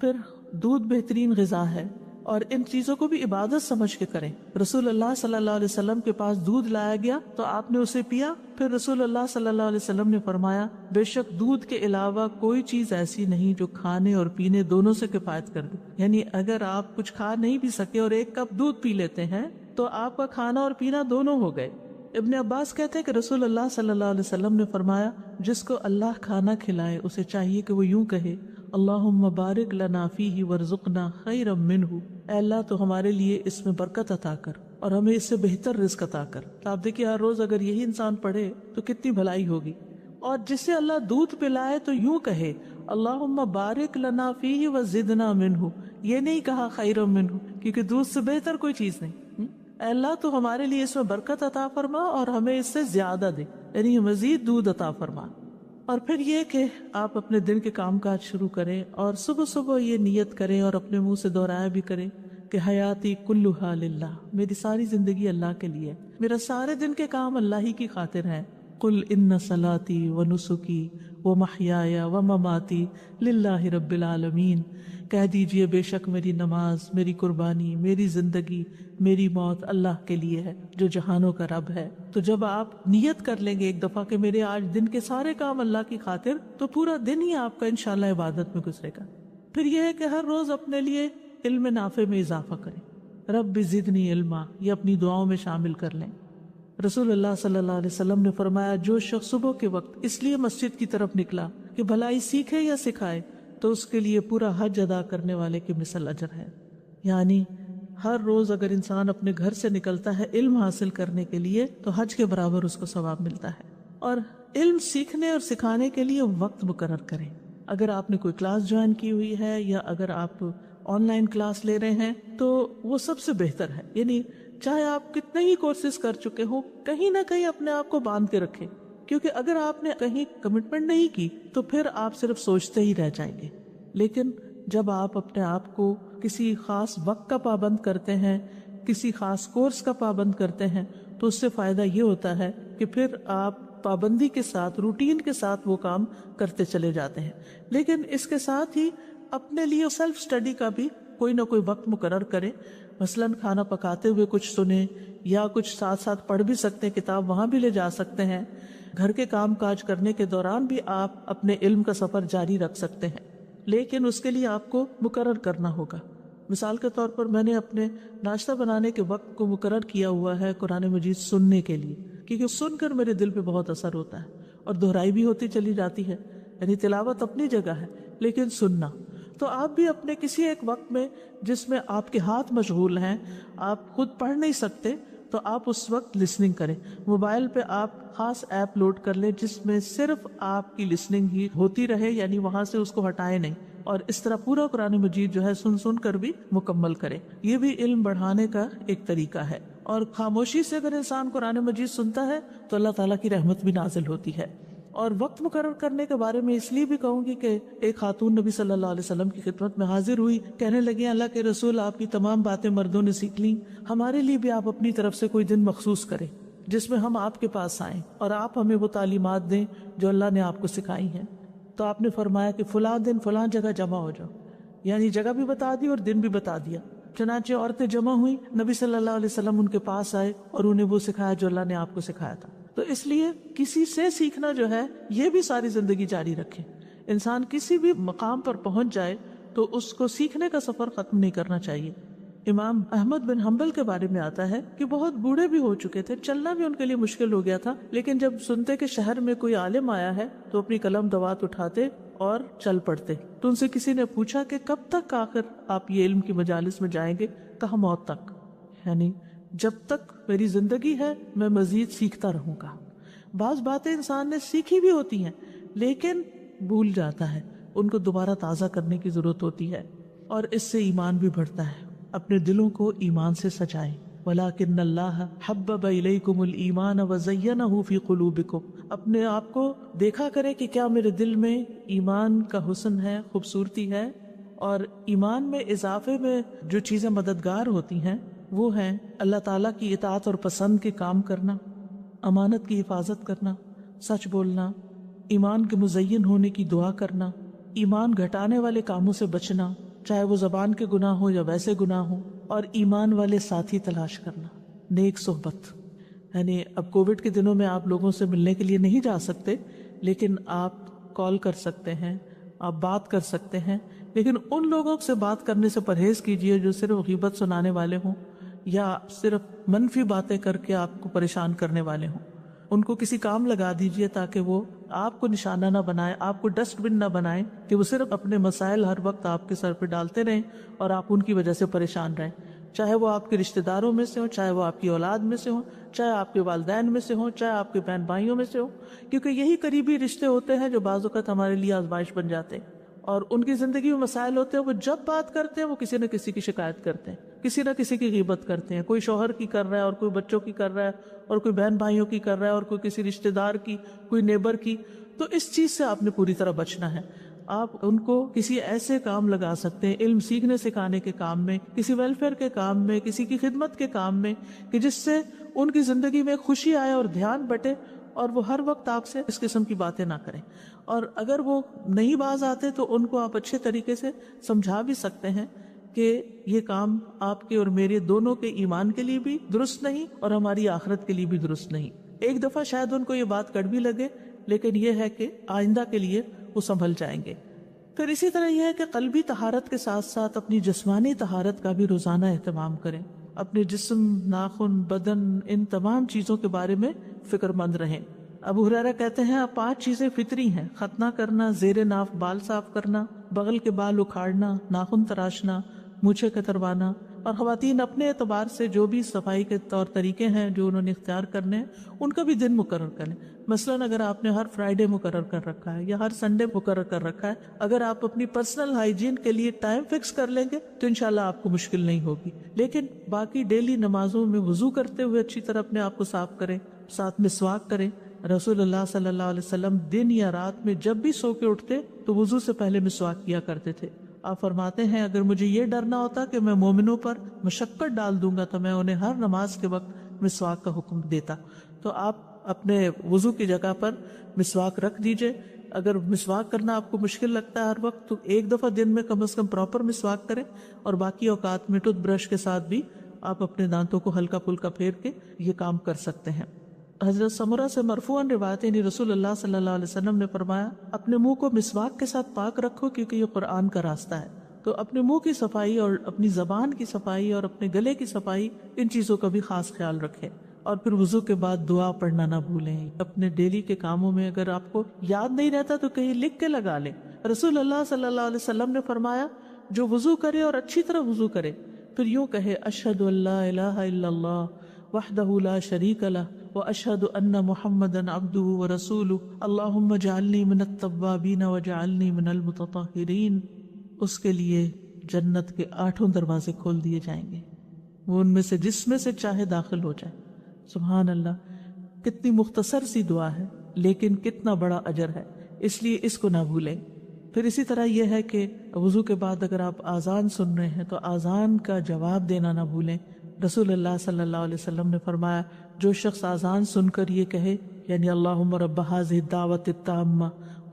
پھر دودھ بہترین غذا ہے، اور ان چیزوں کو بھی عبادت سمجھ کے کریں۔ رسول اللہ صلی اللہ علیہ وسلم کے پاس دودھ لایا گیا تو آپ نے اسے پیا، پھر رسول اللہ صلی اللہ علیہ وسلم نے فرمایا، بے شک دودھ کے علاوہ کوئی چیز ایسی نہیں جو کھانے اور پینے دونوں سے کفایت کر دے، یعنی اگر آپ کچھ کھا نہیں بھی سکے اور 1 کپ دودھ پی لیتے ہیں تو آپ کا کھانا اور پینا دونوں ہو گئے۔ ابن عباس کہتے ہیں کہ رسول اللہ صلی اللہ علیہ وسلم نے فرمایا، جس کو اللہ کھانا کھلائے اسے چاہیے کہ وہ یوں کہے، اللہم بارک لنا فیہ ورزقنا خیرا منہ، اے اللہ تو ہمارے لیے اس میں برکت عطا کر اور ہمیں اس سے بہتر رزق عطا کر۔ تو آپ دیکھیے ہر روز اگر یہی انسان پڑھے تو کتنی بھلائی ہوگی۔ اور جسے اللہ دودھ پلائے تو یوں کہے، اللہم بارک لنا فیہ وزدنا منہ، یہ نہیں کہا خیرا منہ، کیونکہ دودھ سے بہتر کوئی چیز نہیں۔ اے اللہ تو ہمارے لیے اس میں برکت عطا فرما اور ہمیں اس سے زیادہ دے، یعنی مزید دودھ عطا فرما۔ اور پھر یہ کہ آپ اپنے دن کے کام کاج شروع کریں اور صبح صبح یہ نیت کریں اور اپنے منہ سے دہرایا بھی کریں کہ حیاتی کلھا للہ، میری ساری زندگی اللہ کے لیے، میرا سارے دن کے کام اللہ ہی کی خاطر ہیں۔ قل ان صلاتی ونسکی ومحیایا ومماتی للہ رب العالمین، کہہ دیجئے بے شک میری نماز، میری قربانی، میری زندگی، میری موت اللہ کے لیے ہے جو جہانوں کا رب ہے۔ تو جب آپ نیت کر لیں گے ایک دفعہ کہ میرے آج دن کے سارے کام اللہ کی خاطر، تو پورا دن ہی آپ کا انشاءاللہ عبادت میں گزرے گا۔ پھر یہ ہے کہ ہر روز اپنے لیے علم نافع میں اضافہ کریں، رب زدنی علما، یہ اپنی دعاؤں میں شامل کر لیں۔ رسول اللہ صلی اللہ علیہ وسلم نے فرمایا، جو شخص صبح کے وقت اس لیے مسجد کی طرف نکلا کہ بھلائی سیکھے یا سکھائے تو اس کے لیے پورا حج ادا کرنے والے کی مثل اجر ہے۔ یعنی ہر روز اگر انسان اپنے گھر سے نکلتا ہے علم حاصل کرنے کے لیے تو حج کے برابر اس کو ثواب ملتا ہے۔ اور علم سیکھنے اور سکھانے کے لیے وقت مقرر کریں۔ اگر آپ نے کوئی کلاس جوائن کی ہوئی ہے یا اگر آپ آن لائن کلاس لے رہے ہیں تو وہ سب سے بہتر ہے، یعنی چاہے آپ کتنے ہی کورسز کر چکے ہوں، کہیں نہ کہیں اپنے آپ کو باندھ کے رکھیں، کیونکہ اگر آپ نے کہیں کمٹمنٹ نہیں کی تو پھر آپ صرف سوچتے ہی رہ جائیں گے۔ لیکن جب آپ اپنے آپ کو کسی خاص وقت کا پابند کرتے ہیں، کسی خاص کورس کا پابند کرتے ہیں، تو اس سے فائدہ یہ ہوتا ہے کہ پھر آپ پابندی کے ساتھ، روٹین کے ساتھ وہ کام کرتے چلے جاتے ہیں۔ لیکن اس کے ساتھ ہی اپنے لیے سیلف اسٹڈی کا بھی کوئی نہ کوئی وقت مقرر کریں، مثلاً کھانا پکاتے ہوئے کچھ سنیں یا کچھ ساتھ ساتھ پڑھ بھی سکتے ہیں، کتاب وہاں بھی لے جا سکتے ہیں۔ گھر کے کام کاج کرنے کے دوران بھی آپ اپنے علم کا سفر جاری رکھ سکتے ہیں، لیکن اس کے لیے آپ کو مقرر کرنا ہوگا۔ مثال کے طور پر میں نے اپنے ناشتہ بنانے کے وقت کو مقرر کیا ہوا ہے قرآن مجید سننے کے لیے، کیونکہ سن کر میرے دل پہ بہت اثر ہوتا ہے اور دہرائی بھی ہوتی چلی جاتی ہے، یعنی تلاوت اپنی جگہ ہے لیکن سننا۔ تو آپ بھی اپنے کسی ایک وقت میں جس میں آپ کے ہاتھ مشغول ہیں، آپ خود پڑھ نہیں سکتے، تو آپ اس وقت لسننگ کریں۔ موبائل پہ آپ خاص ایپ لوڈ کر لیں جس میں صرف آپ کی لسننگ ہی ہوتی رہے، یعنی وہاں سے اس کو ہٹائے نہیں، اور اس طرح پورا قرآن مجید جو ہے سن سن کر بھی مکمل کریں۔ یہ بھی علم بڑھانے کا ایک طریقہ ہے، اور خاموشی سے اگر انسان قرآن مجید سنتا ہے تو اللہ تعالیٰ کی رحمت بھی نازل ہوتی ہے۔ اور وقت مقرر کرنے کے بارے میں اس لیے بھی کہوں گی کہ ایک خاتون نبی صلی اللہ علیہ وسلم کی خدمت میں حاضر ہوئی، کہنے لگی، اللہ کے رسول، آپ کی تمام باتیں مردوں نے سیکھ لیں، ہمارے لیے بھی آپ اپنی طرف سے کوئی دن مخصوص کریں جس میں ہم آپ کے پاس آئیں اور آپ ہمیں وہ تعلیمات دیں جو اللہ نے آپ کو سکھائی ہیں۔ تو آپ نے فرمایا کہ فلاں دن فلاں جگہ جمع ہو جاؤ، یعنی جگہ بھی بتا دی اور دن بھی بتا دیا۔ چنانچہ عورتیں جمع ہوئی، نبی صلی اللہ علیہ وسلم ان کے پاس آئے اور انہیں وہ سکھایا جو اللہ نے آپ کو سکھایا تھا۔ تو اس لیے کسی سے سیکھنا جو ہے یہ بھی ساری زندگی جاری رکھے۔ انسان کسی بھی مقام پر پہنچ جائے تو اس کو سیکھنے کا سفر ختم نہیں کرنا چاہیے۔ امام احمد بن حنبل کے بارے میں آتا ہے کہ بہت بوڑھے بھی ہو چکے تھے، چلنا بھی ان کے لیے مشکل ہو گیا تھا، لیکن جب سنتے کہ شہر میں کوئی عالم آیا ہے تو اپنی قلم دوات اٹھاتے اور چل پڑتے۔ تو ان سے کسی نے پوچھا کہ کب تک آخر آپ یہ علم کی مجالس میں جائیں گے؟ کہا موت تک، یعنی جب تک میری زندگی ہے میں مزید سیکھتا رہوں گا۔ بعض باتیں انسان نے سیکھی بھی ہوتی ہیں لیکن بھول جاتا ہے، ان کو دوبارہ تازہ کرنے کی ضرورت ہوتی ہے، اور اس سے ایمان بھی بڑھتا ہے۔ اپنے دلوں کو ایمان سے سجائیں۔ وَلَكِنَّ اللَّهَ حَبَّبَ إِلَيْكُمُ الْإِيمَانَ وَزَيَّنَهُ فِي قُلُوبِكُمْ۔ اپنے آپ کو دیکھا کرے کہ کیا میرے دل میں ایمان کا حسن ہے، خوبصورتی ہے، اور ایمان میں اضافے میں جو چیزیں مددگار ہوتی ہیں وہ ہیں اللہ تعالیٰ کی اطاعت اور پسند کے کام کرنا، امانت کی حفاظت کرنا، سچ بولنا، ایمان کے مزین ہونے کی دعا کرنا، ایمان گھٹانے والے کاموں سے بچنا، چاہے وہ زبان کے گناہ ہو یا ویسے گناہ ہو، اور ایمان والے ساتھی تلاش کرنا، نیک صحبت۔ یعنی اب کووڈ کے دنوں میں آپ لوگوں سے ملنے کے لیے نہیں جا سکتے، لیکن آپ کال کر سکتے ہیں، آپ بات کر سکتے ہیں، لیکن ان لوگوں سے بات کرنے سے پرہیز کیجیے جو صرف غیبت سنانے والے ہوں یا صرف منفی باتیں کر کے آپ کو پریشان کرنے والے ہوں۔ ان کو کسی کام لگا دیجیے تاکہ وہ آپ کو نشانہ نہ بنائے، آپ کو ڈسٹ بن نہ بنائیں کہ وہ صرف اپنے مسائل ہر وقت آپ کے سر پہ ڈالتے رہیں اور آپ ان کی وجہ سے پریشان رہیں، چاہے وہ آپ کے رشتہ داروں میں سے ہوں، چاہے وہ آپ کی اولاد میں سے ہوں، چاہے آپ کے والدین میں سے ہوں، چاہے آپ کے بہن بھائیوں میں سے ہوں، کیونکہ یہی قریبی رشتے ہوتے ہیں جو بعض اوقات ہمارے لیے آزمائش بن جاتے ہیں، اور ان کی زندگی میں مسائل ہوتے ہیں، وہ جب بات کرتے ہیں وہ کسی نہ کسی کی شکایت کرتے ہیں، کسی نہ کسی کی غیبت کرتے ہیں، کوئی شوہر کی کر رہا ہے اور کوئی بچوں کی کر رہا ہے اور کوئی بہن بھائیوں کی کر رہا ہے اور کوئی کسی رشتہ دار کی، کوئی نیبر کی۔ تو اس چیز سے آپ نے پوری طرح بچنا ہے۔ آپ ان کو کسی ایسے کام لگا سکتے ہیں، علم سیکھنے سکھانے کے کام میں، کسی ویلفیئر کے کام میں، کسی کی خدمت کے کام میں، کہ جس سے ان کی زندگی میں خوشی آئے اور دھیان بٹے اور وہ ہر وقت آپ سے اس قسم کی باتیں نہ کریں۔ اور اگر وہ نہیں باز آتے تو ان کو آپ اچھے طریقے سے سمجھا بھی سکتے ہیں کہ یہ کام آپ کے اور میرے دونوں کے ایمان کے لیے بھی درست نہیں اور ہماری آخرت کے لیے بھی درست نہیں۔ ایک دفعہ شاید ان کو یہ بات کڑوی لگے، لیکن یہ ہے کہ آئندہ کے لیے وہ سنبھل جائیں گے۔ پھر اسی طرح یہ ہے کہ قلبی طہارت کے ساتھ ساتھ اپنی جسمانی طہارت کا بھی روزانہ اہتمام کریں۔ اپنے جسم، ناخن، بدن، ان تمام چیزوں کے بارے میں فکر مند رہیں۔ ابو ہریرہ کہتے ہیں 5 چیزیں فطری ہیں: ختنہ کرنا، زیر ناف بال صاف کرنا، بغل کے بال اکھاڑنا، ناخن تراشنا، مونچھیں کتروانا۔ اور خواتین اپنے اعتبار سے جو بھی صفائی کے طور طریقے ہیں جو انہوں نے اختیار کرنے ہیں ان کا بھی دن مقرر کریں۔ مثلاً اگر آپ نے ہر فرائیڈے مقرر کر رکھا ہے یا ہر سنڈے مقرر کر رکھا ہے، اگر آپ اپنی پرسنل ہائیجین کے لیے ٹائم فکس کر لیں گے تو انشاءاللہ آپ کو مشکل نہیں ہوگی۔ لیکن باقی ڈیلی نمازوں میں وضو کرتے ہوئے اچھی طرح اپنے آپ کو صاف کریں، ساتھ مسواک کریں۔ رسول اللہ صلی اللہ علیہ وسلم دن یا رات میں جب بھی سو کے اٹھتے تو وضو سے پہلے مسواک کیا کرتے تھے۔ آپ فرماتے ہیں اگر مجھے یہ ڈر نہ ہوتا کہ میں مومنوں پر مشقت ڈال دوں گا تو میں انہیں ہر نماز کے وقت مسواک کا حکم دیتا۔ تو آپ اپنے وضو کی جگہ پر مسواک رکھ دیجئے۔ اگر مسواک کرنا آپ کو مشکل لگتا ہے ہر وقت تو ایک دفعہ دن میں کم از کم پراپر مسواک کریں، اور باقی اوقات میں ٹوتھ برش کے ساتھ بھی آپ اپنے دانتوں کو ہلکا پھلکا پھیر کے یہ کام کر سکتے ہیں۔ حضرت سمرہ سے مرفوعاً روایت ہے، رسول اللہ صلی اللہ علیہ وسلم نے فرمایا اپنے منہ کو مسواک کے ساتھ پاک رکھو کیونکہ یہ قرآن کا راستہ ہے۔ تو اپنے منہ کی صفائی اور اپنی زبان کی صفائی اور اپنے گلے کی صفائی، ان چیزوں کا بھی خاص خیال رکھیں۔ اور پھر وضو کے بعد دعا پڑھنا نہ بھولیں۔ اپنے ڈیلی کے کاموں میں اگر آپ کو یاد نہیں رہتا تو کہیں لکھ کے لگا لیں۔ رسول اللہ صلی اللہ علیہ وسلم نے فرمایا جو وضو کرے اور اچھی طرح وضو کرے پھر یوں کہے اشہد ان لا الہ الا اللہ وحدہ لا شریک لہ واشہد ان محمدا عبدہ ورسولہ اللہم اجعلنی من التوابین واجعلنی من المتطہرین، اس کے لیے جنت کے 8 دروازے کھول دیے جائیں گے، وہ ان میں سے جس میں سے چاہے داخل ہو جائے۔ سبحان اللہ، کتنی مختصر سی دعا ہے لیکن کتنا بڑا اجر ہے، اس لیے اس کو نہ بھولیں۔ پھر اسی طرح یہ ہے کہ وضو کے بعد اگر آپ اذان سن رہے ہیں تو اذان کا جواب دینا نہ بھولیں۔ رسول اللہ صلی اللہ علیہ وسلم نے فرمایا جو شخص اذان سن کر یہ کہے یعنی اللہم رب ھذہ الدعوۃ التامہ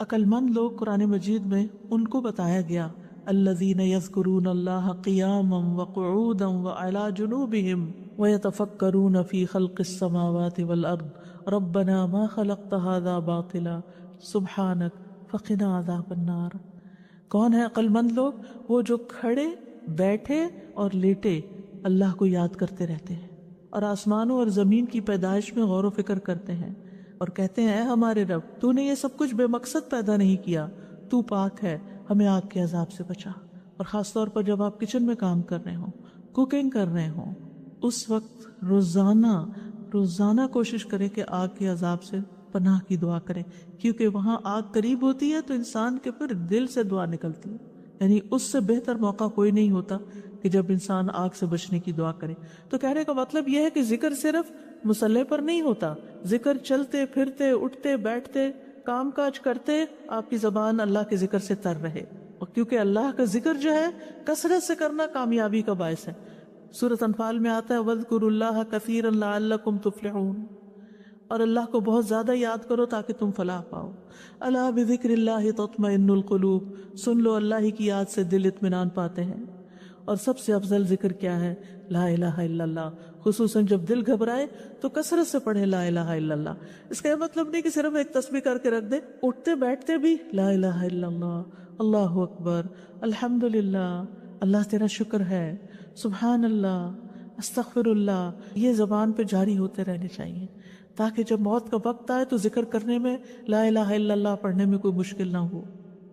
عقلمند لوگ قرآن مجید میں ان کو بتایا گیا الذین یذکرون اللہ قیاما وقعودا وعلی جنوبہم ویتفکرون فی خلق السماوات والارض ربنا ما خلقت ھذا باطلا سبحانک فقنا عذاب النار۔ کون ہے عقلمند لوگ؟ وہ جو کھڑے بیٹھے اور لیٹے اللہ کو یاد کرتے رہتے ہیں اور آسمانوں اور زمین کی پیدائش میں غور و فکر کرتے ہیں اور کہتے ہیں اے ہمارے رب، تو نے یہ سب کچھ بے مقصد پیدا نہیں کیا، تو پاک ہے، ہمیں آگ کے عذاب سے بچا۔ اور خاص طور پر جب آپ کچن میں کام کر رہے ہوں، کوکنگ کر رہے ہوں، اس وقت روزانہ کوشش کریں کہ آگ کے عذاب سے پناہ کی دعا کریں، کیونکہ وہاں آگ قریب ہوتی ہے تو انسان کے پھر دل سے دعا نکلتی ہے۔ یعنی اس سے بہتر موقع کوئی نہیں ہوتا کہ جب انسان آگ سے بچنے کی دعا کرے۔ تو کہنے کا مطلب یہ ہے کہ ذکر صرف مصلی پر نہیں ہوتا، ذکر چلتے پھرتے اٹھتے بیٹھتے کام کاج کرتے آپ کی زبان اللہ کے ذکر سے تر رہے، اور کیونکہ اللہ کا ذکر جو ہے کثرت سے کرنا کامیابی کا باعث ہے۔ سورۃ انفال میں آتا ہے وَاذْكُرُوا اللَّهَ كَثِيرًا لَعَلَّكُمْ تُفْلِحُونَ، اور اللہ کو بہت زیادہ یاد کرو تاکہ تم فلاح پاؤ۔ الا بذکر اللہ تطمئن القلوب، سن لو اللہ ہی کی یاد سے دل اطمینان پاتے ہیں۔ اور سب سے افضل ذکر کیا ہے؟ لا الہ الا اللہ۔ خصوصاً جب دل گھبرائے تو کثرت سے پڑھے لا الہ الا اللہ۔ اس کا یہ مطلب نہیں کہ صرف ایک تسبیح کر کے رکھ دے، اٹھتے بیٹھتے بھی لا الہ الا اللہ، اللہ اکبر، الحمدللہ، اللہ تیرا شکر ہے، سبحان اللہ، استغفر اللہ، یہ زبان پہ جاری ہوتے رہنے چاہیے تاکہ جب موت کا وقت آئے تو ذکر کرنے میں، لا الہ الا اللہ پڑھنے میں کوئی مشکل نہ ہو۔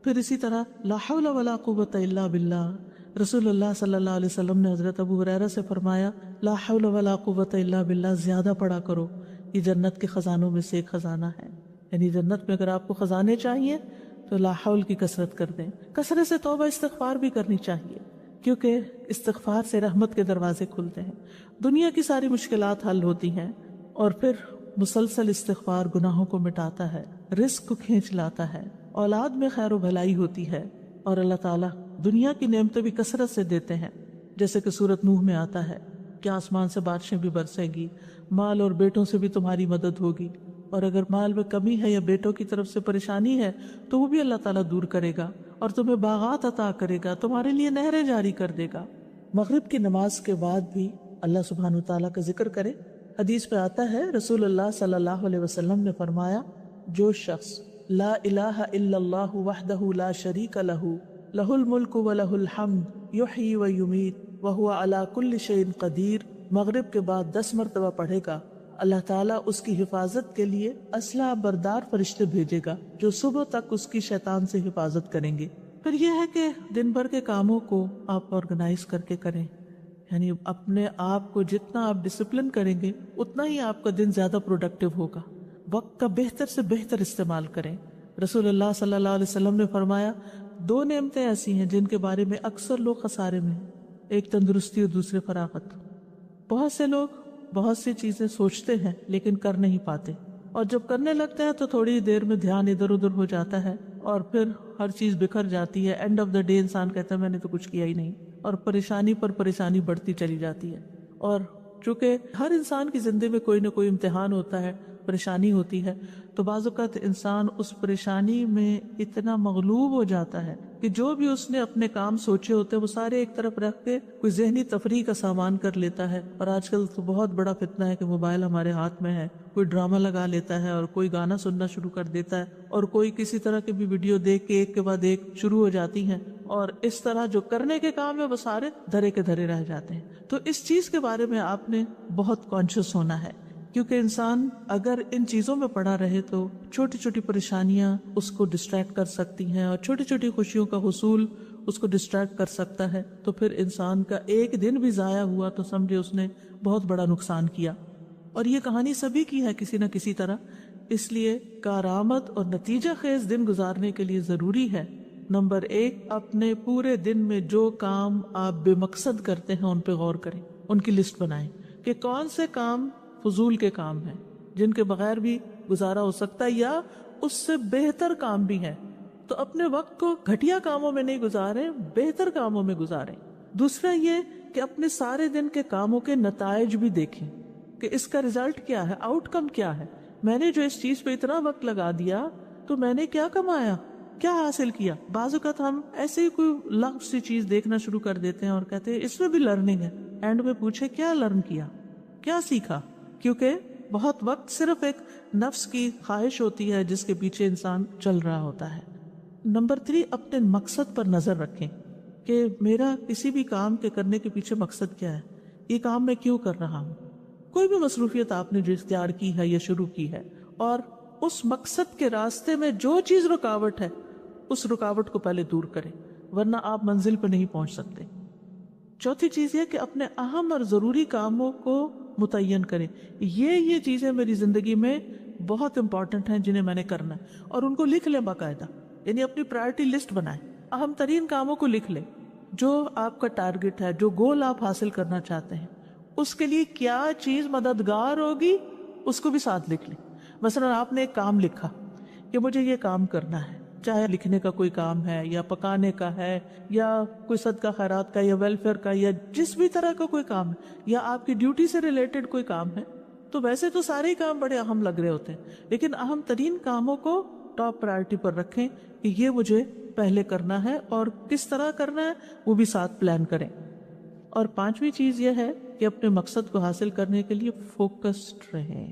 پھر اسی طرح لا حول ولا قوت الا باللہ، رسول اللہ صلی اللہ علیہ وسلم نے حضرت ابو ہریرہ سے فرمایا لا حول ولا قوت الا باللہ زیادہ پڑھا کرو، یہ جنت کے خزانوں میں سے ایک خزانہ ہے۔ یعنی جنت میں اگر آپ کو خزانے چاہیے تو لا حول کی کثرت کر دیں۔ کثرت سے توبہ استغفار بھی کرنی چاہیے، کیونکہ استغفار سے رحمت کے دروازے کھلتے ہیں، دنیا کی ساری مشکلات حل ہوتی ہیں، اور پھر مسلسل استغفار گناہوں کو مٹاتا ہے، رزق کو کھینچ لاتا ہے، اولاد میں خیر و بھلائی ہوتی ہے، اور اللہ تعالیٰ دنیا کی نعمتیں بھی کثرت سے دیتے ہیں، جیسے کہ سورۃ نوح میں آتا ہے کہ آسمان سے بارشیں بھی برسیں گی، مال اور بیٹوں سے بھی تمہاری مدد ہوگی، اور اگر مال میں کمی ہے یا بیٹوں کی طرف سے پریشانی ہے تو وہ بھی اللہ تعالیٰ دور کرے گا، اور تمہیں باغات عطا کرے گا، تمہارے لیے نہریں جاری کر دے گا۔ مغرب کی نماز کے بعد بھی اللہ سبحانہ وتعالیٰ کا ذکر کرے۔ حدیث پہ آتا ہے رسول اللہ صلی اللہ علیہ وسلم نے فرمایا جو شخص لا الہ الا اللہ وحدہ لا شریک لہ لہ الملک ولہ الحمد یحیی ویمیت وہو علی کل شیء قدیر مغرب کے بعد 10 مرتبہ پڑھے گا، اللہ تعالیٰ اس کی حفاظت کے لیے اسلحہ بردار فرشتے بھیجے گا جو صبح تک اس کی شیطان سے حفاظت کریں گے۔ پھر یہ ہے کہ دن بھر کے کاموں کو آپ آرگنائز کر کے کریں، یعنی اپنے آپ کو جتنا آپ ڈسپلن کریں گے اتنا ہی آپ کا دن زیادہ پروڈکٹیو ہوگا۔ وقت کا بہتر سے بہتر استعمال کریں۔ رسول اللہ صلی اللہ علیہ وسلم نے فرمایا 2 نعمتیں ایسی ہیں جن کے بارے میں اکثر لوگ خسارے میں ہیں، ایک تندرستی اور دوسرے فراغت۔ بہت سے لوگ بہت سی چیزیں سوچتے ہیں لیکن کر نہیں پاتے، اور جب کرنے لگتے ہیں تو تھوڑی دیر میں دھیان ادھر ادھر ہو جاتا ہے اور پھر ہر چیز بکھر جاتی ہے۔ اینڈ آف دا ڈے انسان کہتا ہے میں نے تو کچھ کیا ہی نہیں، اور پریشانی پر پریشانی بڑھتی چلی جاتی ہے۔ اور چونکہ ہر انسان کی زندگی میں کوئی نہ کوئی امتحان ہوتا ہے، پریشانی ہوتی ہے، تو بعض اوقات انسان اس پریشانی میں اتنا مغلوب ہو جاتا ہے کہ جو بھی اس نے اپنے کام سوچے ہوتے ہیں وہ سارے ایک طرف رکھ کے کوئی ذہنی تفریح کا سامان کر لیتا ہے۔ اور آج کل تو بہت بڑا فتنہ ہے کہ موبائل ہمارے ہاتھ میں ہے، کوئی ڈرامہ لگا لیتا ہے اور کوئی گانا سننا شروع کر دیتا ہے، اور کوئی کسی طرح کی بھی ویڈیو دیکھ کے ایک کے بعد ایک شروع ہو جاتی ہیں، اور اس طرح جو کرنے کے کام ہے وہ سارے دھرے کے دھرے رہ جاتے ہیں۔ تو اس چیز کے بارے میں آپ نے بہت کانشیس ہونا ہے، کیونکہ انسان اگر ان چیزوں میں پڑا رہے تو چھوٹی چھوٹی پریشانیاں اس کو ڈسٹریکٹ کر سکتی ہیں، اور چھوٹی چھوٹی خوشیوں کا حصول اس کو ڈسٹریکٹ کر سکتا ہے، تو پھر انسان کا ایک دن بھی ضائع ہوا تو سمجھے اس نے بہت بڑا نقصان کیا۔ اور یہ کہانی سبھی کی ہے کسی نہ کسی طرح، اس لیے کارآمد اور نتیجہ خیز دن گزارنے کے لیے ضروری ہے نمبر 1 اپنے پورے دن میں جو کام آپ بے مقصد کرتے ہیں ان پہ غور کریں، ان کی لسٹ بنائیں کہ کون سے کام فضول کے کام ہیں جن کے بغیر بھی گزارا ہو سکتا ہے، یا اس سے بہتر کام بھی ہیں، تو اپنے وقت کو گھٹیا کاموں میں نہیں گزاریں، بہتر کاموں میں گزاریں۔ دوسرا یہ کہ اپنے سارے دن کے کاموں کے نتائج بھی دیکھیں کہ اس کا رزلٹ کیا ہے، آؤٹ کم کیا ہے۔ میں نے جو اس چیز پہ اتنا وقت لگا دیا تو میں نے کیا کمایا، کیا حاصل کیا. بعض اوقات ہم ایسے ہی کوئی لغو سی چیز دیکھنا شروع کر دیتے ہیں اور کہتے ہیں اس میں بھی لرننگ ہے. اینڈ میں پوچھے کیا لرن کیا، کیا سیکھا؟ کیونکہ بہت وقت صرف ایک نفس کی خواہش ہوتی ہے جس کے پیچھے انسان چل رہا ہوتا ہے. نمبر 3، اپنے مقصد پر نظر رکھیں کہ میرا کسی بھی کام کے کرنے کے پیچھے مقصد کیا ہے، یہ کام میں کیوں کر رہا ہوں. کوئی بھی مصروفیت آپ نے جو اختیار کی ہے یا شروع کی ہے، اور اس مقصد کے راستے میں جو چیز رکاوٹ ہے اس رکاوٹ کو پہلے دور کریں، ورنہ آپ منزل پہ نہیں پہنچ سکتے. چوتھی چیز یہ کہ اپنے اہم اور ضروری کاموں کو متعین کریں. یہ چیزیں میری زندگی میں بہت امپورٹنٹ ہیں جنہیں میں نے کرنا ہے، اور ان کو لکھ لیں باقاعدہ. یعنی اپنی پرائرٹی لسٹ بنائیں، اہم ترین کاموں کو لکھ لیں. جو آپ کا ٹارگٹ ہے، جو گول آپ حاصل کرنا چاہتے ہیں، اس کے لیے کیا چیز مددگار ہوگی اس کو بھی ساتھ لکھ لیں. مثلا آپ نے ایک کام لکھا کہ مجھے یہ کام کرنا ہے، چاہے لکھنے کا کوئی کام ہے یا پکانے کا ہے یا کوئی صدقہ خیرات کا یا ویلفیئر کا یا جس بھی طرح کا کوئی کام ہے، یا آپ کی ڈیوٹی سے ریلیٹڈ کوئی کام ہے. تو ویسے تو سارے کام بڑے اہم لگ رہے ہوتے ہیں، لیکن اہم ترین کاموں کو ٹاپ پرائرٹی پر رکھیں کہ یہ مجھے پہلے کرنا ہے، اور کس طرح کرنا ہے وہ بھی ساتھ پلان کریں. اور پانچویں چیز یہ ہے کہ اپنے مقصد کو حاصل کرنے کے لیے فوکسڈ رہیں،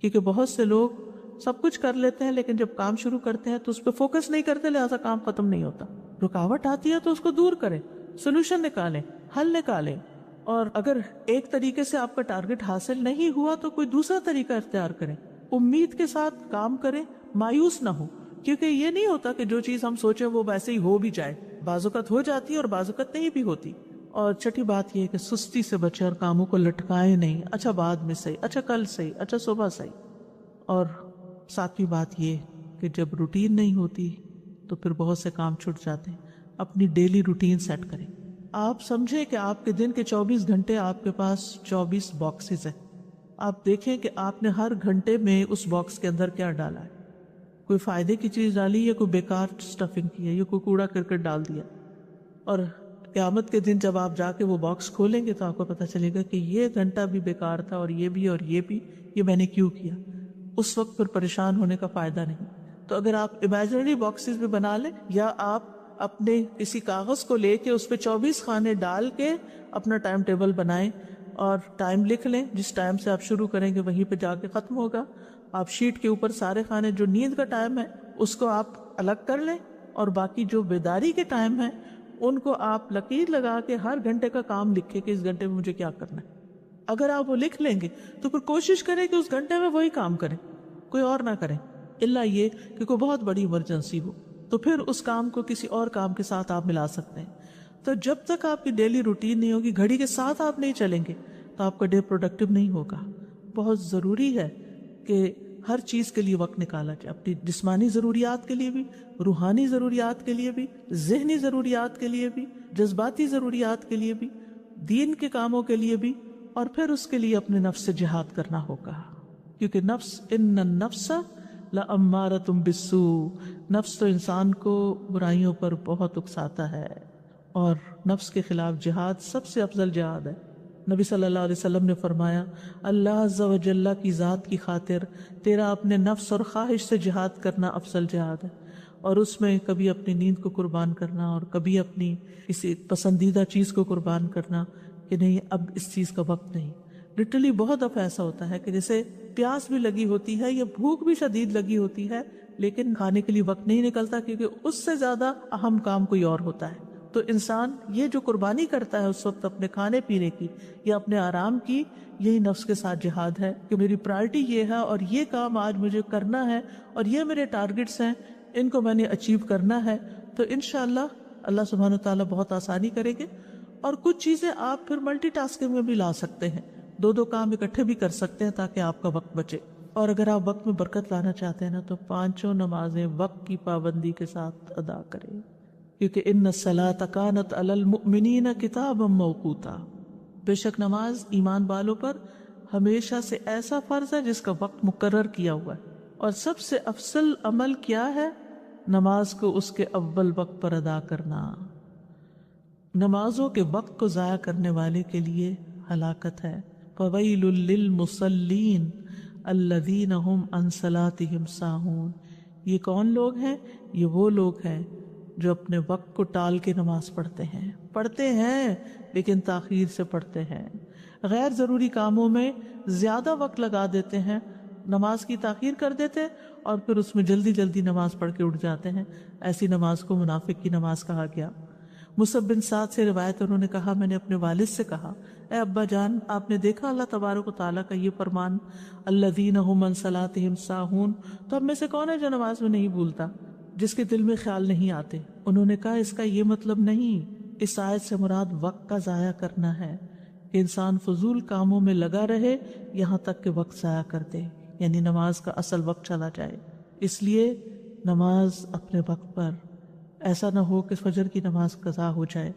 کیونکہ بہت سے لوگ سب کچھ کر لیتے ہیں لیکن جب کام شروع کرتے ہیں تو اس پہ فوکس نہیں کرتے، لہٰذا کام ختم نہیں ہوتا. رکاوٹ آتی ہے تو اس کو دور کریں، سولوشن نکالیں، حل نکالیں. اور اگر ایک طریقے سے آپ کا ٹارگٹ حاصل نہیں ہوا تو کوئی دوسرا طریقہ اختیار کریں. امید کے ساتھ کام کریں، مایوس نہ ہو، کیونکہ یہ نہیں ہوتا کہ جو چیز ہم سوچیں وہ ویسے ہی ہو بھی جائے. بعض اوقات ہو جاتی ہے اور بعض اوقات نہیں بھی ہوتی. اور چھٹی بات یہ ہے کہ سستی سے بچیں اور کاموں کو لٹکائیں نہیں. اچھا بعد میں صحیح، اچھا کل صحیح، اچھا صبح صحیح. اور ساتویں بات یہ کہ جب روٹین نہیں ہوتی تو پھر بہت سے کام چھوٹ جاتے ہیں. اپنی ڈیلی روٹین سیٹ کریں. آپ سمجھیں کہ آپ کے دن کے 24 گھنٹے آپ کے پاس 24 باکسز ہیں. آپ دیکھیں کہ آپ نے ہر گھنٹے میں اس باکس کے اندر کیا ڈالا ہے. کوئی فائدے کی چیز ڈالی یا کوئی بیکار سٹفنگ کی ہے یا کوئی کوڑا کرکٹ ڈال دیا. اور قیامت کے دن جب آپ جا کے وہ باکس کھولیں گے تو آپ کو پتہ چلے گا کہ یہ گھنٹہ بھی بیکار تھا اور یہ بھی، یہ میں نے کیوں کیا. اس وقت پھر پریشان ہونے کا فائدہ نہیں. تو اگر آپ امیجنری باکسز بھی بنا لیں یا آپ اپنے کسی کاغذ کو لے کے اس پہ 24 خانے ڈال کے اپنا ٹائم ٹیبل بنائیں اور ٹائم لکھ لیں، جس ٹائم سے آپ شروع کریں گے وہیں پہ جا کے ختم ہوگا. آپ شیٹ کے اوپر سارے خانے، جو نیند کا ٹائم ہے اس کو آپ الگ کر لیں، اور باقی جو بیداری کے ٹائم ہیں ان کو آپ لکیر لگا کے ہر گھنٹے کا کام لکھیں کہ اس گھنٹے میں مجھے کیا کرنا ہے. اگر آپ وہ لکھ لیں گے تو پھر کوشش کریں کہ اس گھنٹے میں وہی کام کریں، کوئی اور نہ کریں، الا یہ کہ کوئی بہت بڑی ایمرجنسی ہو تو پھر اس کام کو کسی اور کام کے ساتھ آپ ملا سکتے ہیں. تو جب تک آپ کی ڈیلی روٹین نہیں ہوگی، گھڑی کے ساتھ آپ نہیں چلیں گے تو آپ کا ڈے پروڈکٹیو نہیں ہوگا. بہت ضروری ہے کہ ہر چیز کے لیے وقت نکالا جائے، اپنی جسمانی ضروریات کے لیے بھی، روحانی ضروریات کے لیے بھی، ذہنی ضروریات کے لیے بھی، جذباتی ضروریات کے لیے بھی، دین کے کاموں کے لیے بھی، اور پھر اس کے لیے اپنے نفس سے جہاد کرنا ہوگا. کیونکہ نفس، ان النفس لامارۃ بالسوء، نفس تو انسان کو برائیوں پر بہت اکساتا ہے، اور نفس کے خلاف جہاد سب سے افضل جہاد ہے. نبی صلی اللہ علیہ وسلم نے فرمایا، اللہ عز و جل کی ذات کی خاطر تیرا اپنے نفس اور خواہش سے جہاد کرنا افضل جہاد ہے. اور اس میں کبھی اپنی نیند کو قربان کرنا اور کبھی اپنی کسی پسندیدہ چیز کو قربان کرنا کہ نہیں اب اس چیز کا وقت نہیں. لٹرلی بہت دفعہ ایسا ہوتا ہے کہ جیسے پیاس بھی لگی ہوتی ہے یا بھوک بھی شدید لگی ہوتی ہے لیکن کھانے کے لیے وقت نہیں نکلتا کیونکہ اس سے زیادہ اہم کام کوئی اور ہوتا ہے. تو انسان یہ جو قربانی کرتا ہے اس وقت اپنے کھانے پینے کی یا اپنے آرام کی، یہی نفس کے ساتھ جہاد ہے کہ میری پرائرٹی یہ ہے اور یہ کام آج مجھے کرنا ہے اور یہ میرے ٹارگٹس ہیں، ان کو میں نے اچیو کرنا ہے. تو انشاءاللہ اللہ سبحانہ وتعالیٰ بہت آسانی کریں گے. اور کچھ چیزیں آپ پھر ملٹی ٹاسکنگ میں بھی لا سکتے ہیں، دو کام اکٹھے بھی کر سکتے ہیں تاکہ آپ کا وقت بچے. اور اگر آپ وقت میں برکت لانا چاہتے ہیں نا تو 5 نمازیں وقت کی پابندی کے ساتھ ادا کریں، کیونکہ ان الصلاۃ کانت علی المؤمنین کتابا موقوتا، بے شک نماز ایمان والوں پر ہمیشہ سے ایسا فرض ہے جس کا وقت مقرر کیا ہوا ہے. اور سب سے افضل عمل کیا ہے؟ نماز کو اس کے اول وقت پر ادا کرنا. نمازوں کے وقت کو ضائع کرنے والے کے لیے ہلاکت ہے. فَوَيْلٌ لِّلْمُصَلِّينَ الَّذِينَ هُمْ عَنْ صَلَاتِهِمْ سَاهُونَ. یہ کون لوگ ہیں؟ یہ وہ لوگ ہیں جو اپنے وقت کو ٹال کے نماز پڑھتے ہیں لیکن تاخیر سے پڑھتے ہیں، غیر ضروری کاموں میں زیادہ وقت لگا دیتے ہیں، نماز کی تاخیر کر دیتے اور پھر اس میں جلدی جلدی نماز پڑھ کے اٹھ جاتے ہیں۔ ایسی نماز کو منافق کی نماز کہا گیا۔ مصعب بن سعد سے روایت، انہوں نے کہا میں نے اپنے والد سے کہا اے ابا جان، آپ نے دیکھا اللہ تبارک و تعالیٰ کا یہ فرمان الذین هم عن صلاتهم ساہون، تو اب میں سے کون ہے جو نماز میں نہیں بھولتا، جس کے دل میں خیال نہیں آتے؟ انہوں نے کہا اس کا یہ مطلب نہیں، اس آیت سے مراد وقت کا ضائع کرنا ہے کہ انسان فضول کاموں میں لگا رہے یہاں تک کہ وقت ضائع کر دے، یعنی نماز کا اصل وقت چلا جائے۔ اس لیے نماز اپنے وقت پر، ایسا نہ ہو کہ فجر کی نماز قضا ہو جائے،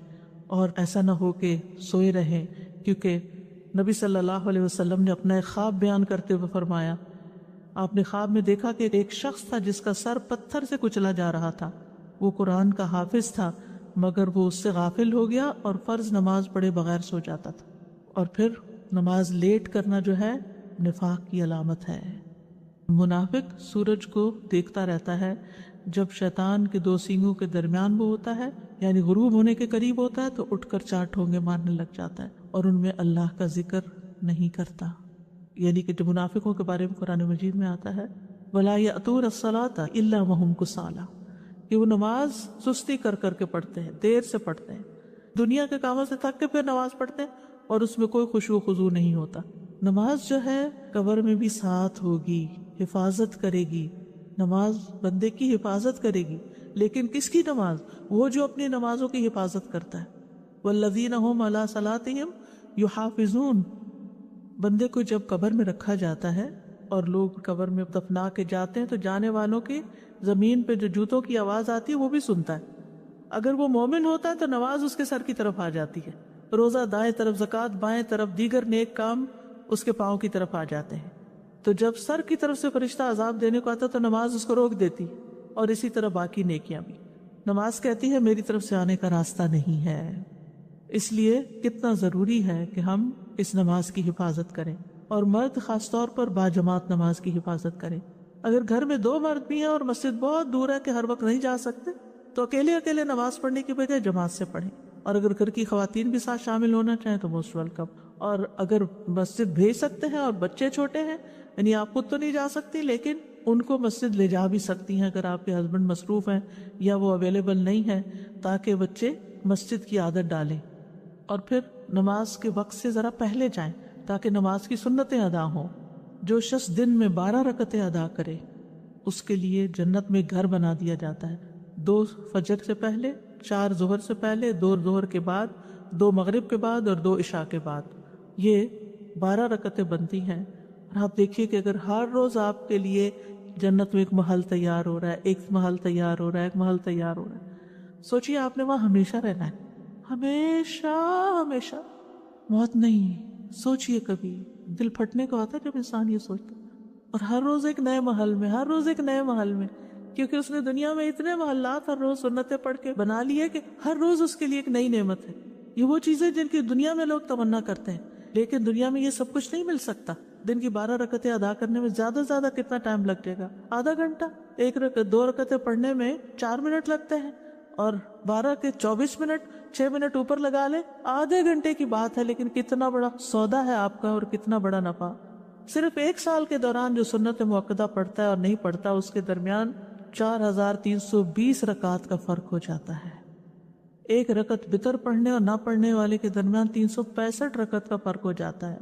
اور ایسا نہ ہو کہ سوئے رہیں، کیونکہ نبی صلی اللہ علیہ وسلم نے اپنا ایک خواب بیان کرتے ہوئے فرمایا، آپ نے خواب میں دیکھا کہ ایک شخص تھا جس کا سر پتھر سے کچلا جا رہا تھا، وہ قرآن کا حافظ تھا مگر وہ اس سے غافل ہو گیا اور فرض نماز پڑھے بغیر سو جاتا تھا۔ اور پھر نماز لیٹ کرنا جو ہے نفاق کی علامت ہے۔ منافق سورج کو دیکھتا رہتا ہے، جب شیطان کے دو سینگوں کے درمیان وہ ہوتا ہے، یعنی غروب ہونے کے قریب ہوتا ہے، تو اٹھ کر 4 ٹھونگے مارنے لگ جاتا ہے اور ان میں اللہ کا ذکر نہیں کرتا۔ یعنی کہ جو منافقوں کے بارے میں قرآن مجید میں آتا ہے وَلَا يَأْتُونَ الصَّلَاةَ إِلَّا وَهُمْ كُسَالَىٰ، کہ وہ نماز سستی کر کر کے پڑھتے ہیں، دیر سے پڑھتے ہیں، دنیا کے کاموں سے تھک کے پھر نماز پڑھتے ہیں اور اس میں کوئی خشوع و خضوع نہیں ہوتا۔ نماز جو ہے قبر میں بھی ساتھ ہوگی، حفاظت کرے گی، نماز بندے کی حفاظت کرے گی، لیکن کس کی نماز؟ وہ جو اپنی نمازوں کی حفاظت کرتا ہے۔ وَالَّذِينَ هُمْ عَلَىٰ صَلَاتِهِمْ يُحَافِظُونَ، بندے کو جب قبر میں رکھا جاتا ہے اور لوگ قبر میں دفنا کے جاتے ہیں تو جانے والوں کی زمین پہ جو جوتوں کی آواز آتی ہے وہ بھی سنتا ہے۔ اگر وہ مومن ہوتا ہے تو نماز اس کے سر کی طرف آ جاتی ہے، روزہ دائیں طرف، زکوٰۃ بائیں طرف، دیگر نیک کام اس کے پاؤں کی طرف آ جاتے ہیں۔ تو جب سر کی طرف سے فرشتہ عذاب دینے کو آتا تو نماز اس کو روک دیتی، اور اسی طرح باقی نیکیاں بھی۔ نماز کہتی ہے میری طرف سے آنے کا راستہ نہیں ہے۔ اس لیے کتنا ضروری ہے کہ ہم اس نماز کی حفاظت کریں، اور مرد خاص طور پر باجماعت نماز کی حفاظت کریں۔ اگر گھر میں 2 مرد بھی ہیں اور مسجد بہت دور ہے کہ ہر وقت نہیں جا سکتے، تو اکیلے نماز پڑھنے کی بجائے جماعت سے پڑھیں، اور اگر گھر کی خواتین بھی ساتھ شامل ہونا چاہیں تو موسٹ ویلکم۔ اور اگر مسجد بھیج سکتے ہیں اور بچے چھوٹے ہیں، یعنی آپ خود تو نہیں جا سکتی لیکن ان کو مسجد لے جا بھی سکتی ہیں اگر آپ کے ہسبینڈ مصروف ہیں یا وہ اویلیبل نہیں ہیں، تاکہ بچے مسجد کی عادت ڈالیں، اور پھر نماز کے وقت سے ذرا پہلے جائیں تاکہ نماز کی سنتیں ادا ہوں۔ جو شخص دن میں 12 رکعتیں ادا کرے اس کے لیے جنت میں گھر بنا دیا جاتا ہے، 2 فجر سے پہلے، 4 ظہر سے پہلے، 2 ظہر کے بعد، 2 مغرب کے بعد اور 2 عشاء کے بعد، یہ 12 رکعتیں بنتی ہیں۔ اور آپ دیکھیے کہ اگر ہر روز آپ کے لیے جنت میں ایک محل تیار ہو رہا ہے، ایک محل تیار ہو رہا ہے، ایک محل تیار ہو رہا ہے، سوچئے آپ نے وہاں ہمیشہ رہنا ہے، ہمیشہ موت نہیں۔ سوچئے کبھی دل پھٹنے کو آتا ہے جب انسان یہ سوچتا، اور ہر روز ایک نئے محل میں، ہر روز ایک نئے محل میں، کیونکہ اس نے دنیا میں اتنے محلات ہر روز سنتیں پڑھ کے بنا لیے کہ ہر روز اس کے لیے ایک نئی نعمت ہے۔ یہ وہ چیزیں جن کی دنیا میں لوگ تمنا کرتے ہیں، لیکن دنیا میں یہ سب کچھ نہیں مل سکتا۔ دن کی 12 رکعتیں ادا کرنے میں زیادہ سے زیادہ کتنا ٹائم لگ جائے گا؟ آدھا گھنٹہ۔ 2 رکعتیں پڑھنے میں 4 منٹ لگتے ہیں، اور 12 کے 24 منٹ، 6 منٹ اوپر لگا لے، آدھے گھنٹے کی بات ہے، لیکن کتنا بڑا سودا ہے آپ کا اور کتنا بڑا نفع۔ صرف 1 سال کے دوران جو سنت مؤکدہ پڑھتا ہے اور نہیں پڑھتا، اس کے درمیان 4320 رکعات کا فرق ہو جاتا ہے۔ 1 رکعت وتر پڑھنے اور نہ پڑھنے والے کے درمیان 365 رکعت کا فرق ہو جاتا ہے۔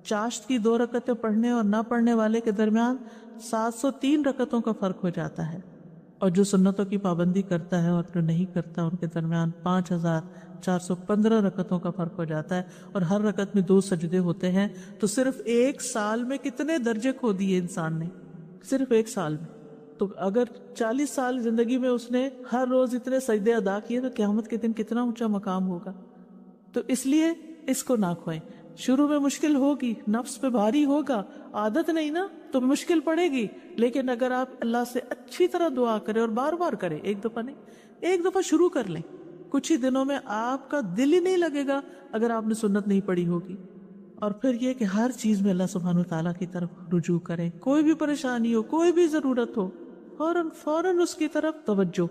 چاشت کی 2 رکعتیں پڑھنے اور نہ پڑھنے والے کے درمیان 703 رکعتوں کا فرق ہو جاتا ہے، اور جو سنتوں کی پابندی کرتا ہے اور جو نہیں کرتا ان کے درمیان 5415 رکعتوں کا فرق ہو جاتا ہے، اور ہر رکعت میں 2 سجدے ہوتے ہیں۔ تو صرف 1 سال میں کتنے درجے کھو دیے انسان نے، صرف 1 سال میں۔ تو اگر 40 سال زندگی میں اس نے ہر روز اتنے سجدے ادا کیے تو قیامت کے دن کتنا اونچا مقام ہوگا۔ تو اس لیے اس کو نہ کھوئیں۔ شروع میں مشکل ہوگی، نفس پہ بھاری ہوگا، عادت نہیں نا تو مشکل پڑے گی، لیکن اگر آپ اللہ سے اچھی طرح دعا کریں اور بار بار کریں، 1 دفعہ نہیں، 1 دفعہ شروع کر لیں، کچھ ہی دنوں میں آپ کا دل ہی نہیں لگے گا اگر آپ نے سنت نہیں پڑھی ہوگی۔ اور پھر یہ کہ ہر چیز میں اللہ سبحانہ وتعالیٰ کی طرف رجوع کریں، کوئی بھی پریشانی ہو، کوئی بھی ضرورت ہو، فوراً فوراً اس کی طرف توجہ.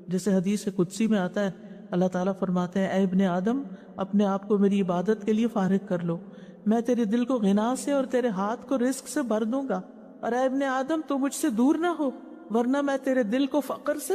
جیسے حدیث قدسی میں آتا ہے، اللہ تعالیٰ فرماتے ہیں اے ابن آدم اپنے آپ کو میری عبادت کے لیے فارغ کر لو، میں تیرے دل کو غنا سے اور تیرے ہاتھ کو رزق سے بھر دوں گا، اور اے ابن آدم تو مجھ سے دور نہ ہو ورنہ میں تیرے دل کو فقر سے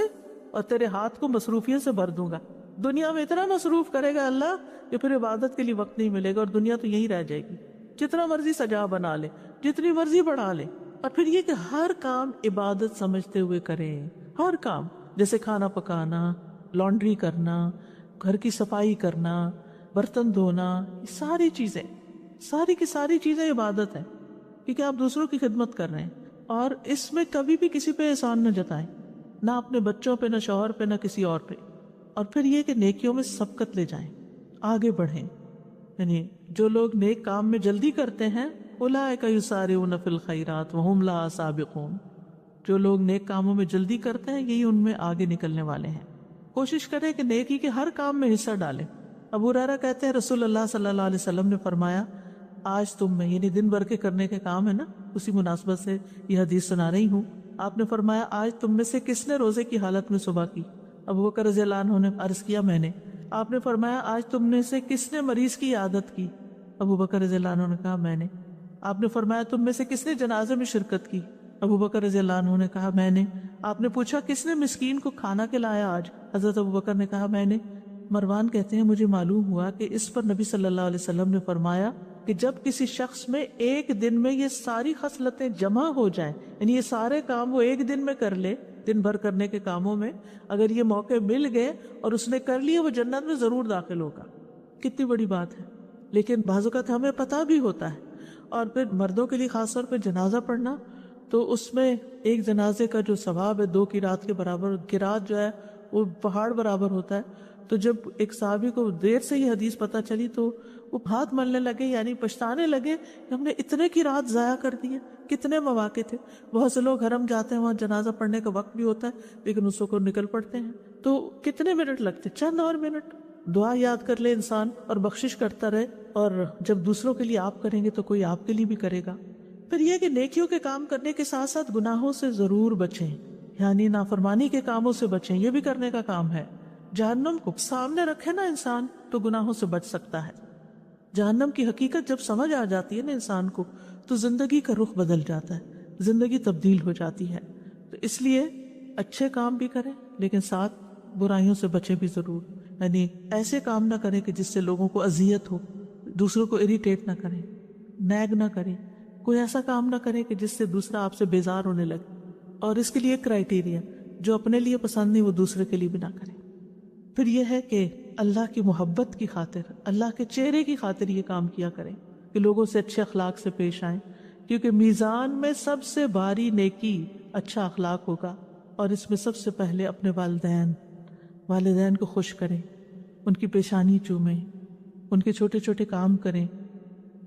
اور تیرے ہاتھ کو مصروفیت سے بھر دوں گا. دنیا میں اتنا مصروف کرے گا اللہ کہ پھر عبادت کے لیے وقت نہیں ملے گا، اور دنیا تو یہی رہ جائے گی. جتنا مرضی سجا بنا لے، جتنی مرضی بڑھا لے، اور پھر یہ کہ ہر کام عبادت سمجھتے ہوئے کریں. ہر کام جیسے کھانا پکانا، لانڈری کرنا، گھر کی صفائی کرنا، برتن دھونا، یہ ساری کی ساری چیزیں عبادت ہیں، کیونکہ آپ دوسروں کی خدمت کر رہے ہیں. اور اس میں کبھی بھی کسی پہ احسان نہ جتائیں، نہ اپنے بچوں پہ، نہ شوہر پہ، نہ کسی اور پہ. اور پھر یہ کہ نیکیوں میں سبقت لے جائیں، آگے بڑھیں. یعنی جو لوگ نیک کام میں جلدی کرتے ہیں اولئک یسارعون فی الخیرات وہم لہا سابقون، جو لوگ نیک کاموں میں جلدی کرتے ہیں یہی ان میں آگے نکلنے والے ہیں. کوشش کریں کہ نیکی کے ہر کام میں حصہ ڈالیں. ابو ہریرہ کہتے ہیں رسول اللہ صلی اللہ علیہ وسلم نے فرمایا آج تم میں، یعنی دن بھر کے کرنے کے کام ہے نا، اسی مناسبت سے یہ حدیث سنا رہی ہوں. آپ نے فرمایا آج تم میں سے کس نے روزے کی حالت میں صبح کی؟ ابو بکر رضی اللہ عنہ نے عرض کیا میں نے. آپ نے فرمایا آج تم میں سے کس نے مریض کی عیادت کی؟ ابو بکر رضی اللہ عنہ نے کہا میں نے. آپ نے فرمایا تم میں سے کس نے جنازے میں شرکت کی؟ ابو بکر رضی اللہ عنہ نے کہا میں نے. آپ نے پوچھا کس نے مسکین کو کھانا کھلایا آج؟ حضرت ابو بکر نے کہا میں نے. مروان کہتے ہیں مجھے معلوم ہوا کہ اس پر نبی صلی اللہ علیہ وسلم نے فرمایا کہ جب کسی شخص میں ایک دن میں یہ ساری خصلتیں جمع ہو جائیں، یعنی یہ سارے کام وہ ایک دن میں کر لے، دن بھر کرنے کے کاموں میں اگر یہ موقع مل گئے اور اس نے کر لیے، وہ جنت میں ضرور داخل ہوگا. کتنی بڑی بات ہے. لیکن بعض اوقات ہمیں پتہ بھی ہوتا ہے. اور پھر مردوں کے لیے خاص طور پہ جنازہ پڑھنا، تو اس میں ایک جنازے کا جو ثواب ہے 2 قرات کے برابر، قرات جو ہے وہ پہاڑ برابر ہوتا ہے. تو جب ایک صحابی کو دیر سے یہ حدیث پتہ چلی تو وہ ہاتھ ملنے لگے، یعنی پچھتانے لگے کہ ہم نے اتنے قرات ضائع کر دیے. کتنے مواقع تھے. بہت سے لوگ حرم جاتے ہیں، وہاں جنازہ پڑھنے کا وقت بھی ہوتا ہے لیکن اس کو نکل پڑتے ہیں. تو کتنے منٹ لگتے، چند اور منٹ. دعا یاد کر لے انسان اور بخشش کرتا رہے، اور جب دوسروں کے لیے آپ کریں گے تو کوئی آپ کے لیے بھی کرے گا. پھر یہ کہ نیکیوں کے کام کرنے کے ساتھ ساتھ گناہوں سے ضرور بچیں، یعنی نافرمانی کے کاموں سے بچیں، یہ بھی کرنے کا کام ہے. جہنم کو سامنے رکھے نا انسان تو گناہوں سے بچ سکتا ہے. جہنم کی حقیقت جب سمجھ آ جاتی ہے نا انسان کو تو زندگی کا رخ بدل جاتا ہے، زندگی تبدیل ہو جاتی ہے. تو اس لیے اچھے کام بھی کریں لیکن ساتھ برائیوں سے بچیں بھی ضرور. یعنی ایسے کام نہ کریں کہ جس سے لوگوں کو اذیت ہو، دوسروں کو اریٹیٹ نہ کریں، نیگ نہ کریں. کوئی ایسا کام نہ کریں کہ جس سے دوسرا آپ سے بیزار ہونے لگے. اور اس کے لیے ایک کرائیٹیریا، جو اپنے لیے پسند نہیں وہ دوسرے کے لیے بھی نہ کریں. پھر یہ ہے کہ اللہ کی محبت کی خاطر، اللہ کے چہرے کی خاطر یہ کام کیا کریں کہ لوگوں سے اچھے اخلاق سے پیش آئیں، کیونکہ میزان میں سب سے بھاری نیکی اچھا اخلاق ہوگا. اور اس میں سب سے پہلے اپنے والدین کو خوش کریں، ان کی پیشانی چومیں، ان کے چھوٹے چھوٹے کام کریں،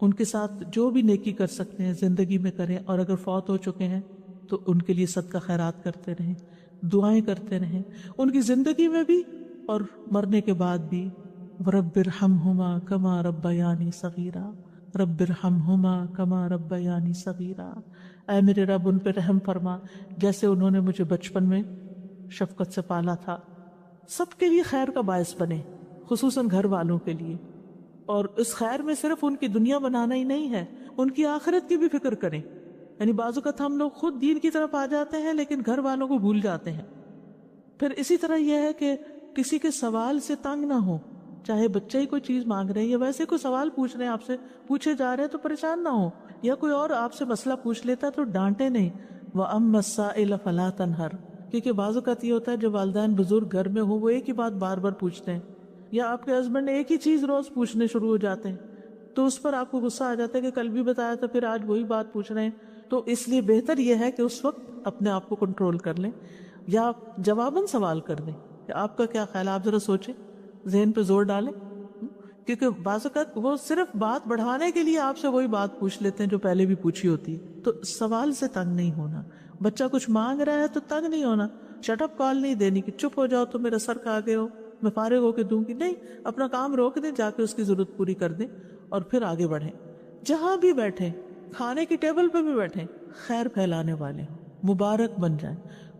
ان کے ساتھ جو بھی نیکی کر سکتے ہیں زندگی میں کریں. اور اگر فوت ہو چکے ہیں تو ان کے لیے صدقہ خیرات کرتے رہیں، دعائیں کرتے رہیں، ان کی زندگی میں بھی اور مرنے کے بعد بھی. رب ارحمہما کما ربیانی صغیرا، رب ارحمہما کما ربیانی صغیرا. اے میرے رب ان پہ رحم فرما جیسے انہوں نے مجھے بچپن میں شفقت سے پالا تھا. سب کے لیے خیر کا باعث بنے، خصوصاً گھر والوں کے لیے. اور اس خیر میں صرف ان کی دنیا بنانا ہی نہیں ہے، ان کی آخرت کی بھی فکر کریں. یعنی بعض اوقات ہم لوگ خود دین کی طرف آ جاتے ہیں لیکن گھر والوں کو بھول جاتے ہیں. پھر اسی طرح یہ ہے کہ کسی کے سوال سے تنگ نہ ہو، چاہے بچہ ہی کوئی چیز مانگ رہے ہیں یا ویسے کوئی سوال پوچھ رہے ہیں، آپ سے پوچھے جا رہے ہیں تو پریشان نہ ہو. یا کوئی اور آپ سے مسئلہ پوچھ لیتا تو ڈانٹے نہیں. وَأَمَّا السَّائِلَ فَلَا تَنْهَرْ. کیونکہ بعض اوقات یہ ہوتا ہے جب والدین بزرگ گھر میں ہوں وہ ایک ہی بات بار بار پوچھتے ہیں، یا آپ کے ہسبینڈ ایک ہی چیز روز پوچھنے شروع ہو جاتے ہیں تو اس پر آپ کو غصہ آ جاتا ہے کہ کل بھی بتایا تھا پھر آج وہی بات پوچھ رہے ہیں. تو اس لیے بہتر یہ ہے کہ اس وقت اپنے آپ کو کنٹرول کر لیں یا جواباً سوال کر دیں کہ آپ کا کیا خیال ہے. آپ ذرا سوچیں، ذہن پہ زور ڈالیں، کیونکہ بعض اوقات وہ صرف بات بڑھانے کے لیے آپ سے وہی بات پوچھ لیتے ہیں جو پہلے بھی پوچھی ہوتی ہے. تو سوال سے تنگ نہیں ہونا. بچہ کچھ مانگ رہا ہے تو تنگ نہیں ہونا، شٹ اپ کال نہیں دینی کہ چپ ہو جاؤ تو میرا سر کھا گئے ہو میں فارغ ہو کے دوں گی. نہیں، اپنا کام روک دیں، جا کے اس کی ضرورت پوری کر دیں اور پھر آگے بڑھیں. جہاں بھی بیٹھیں، کھانے کی ٹیبل پہ بھی بیٹھیں، خیر پھیلانے والے ہوں، مبارک بن جائیں.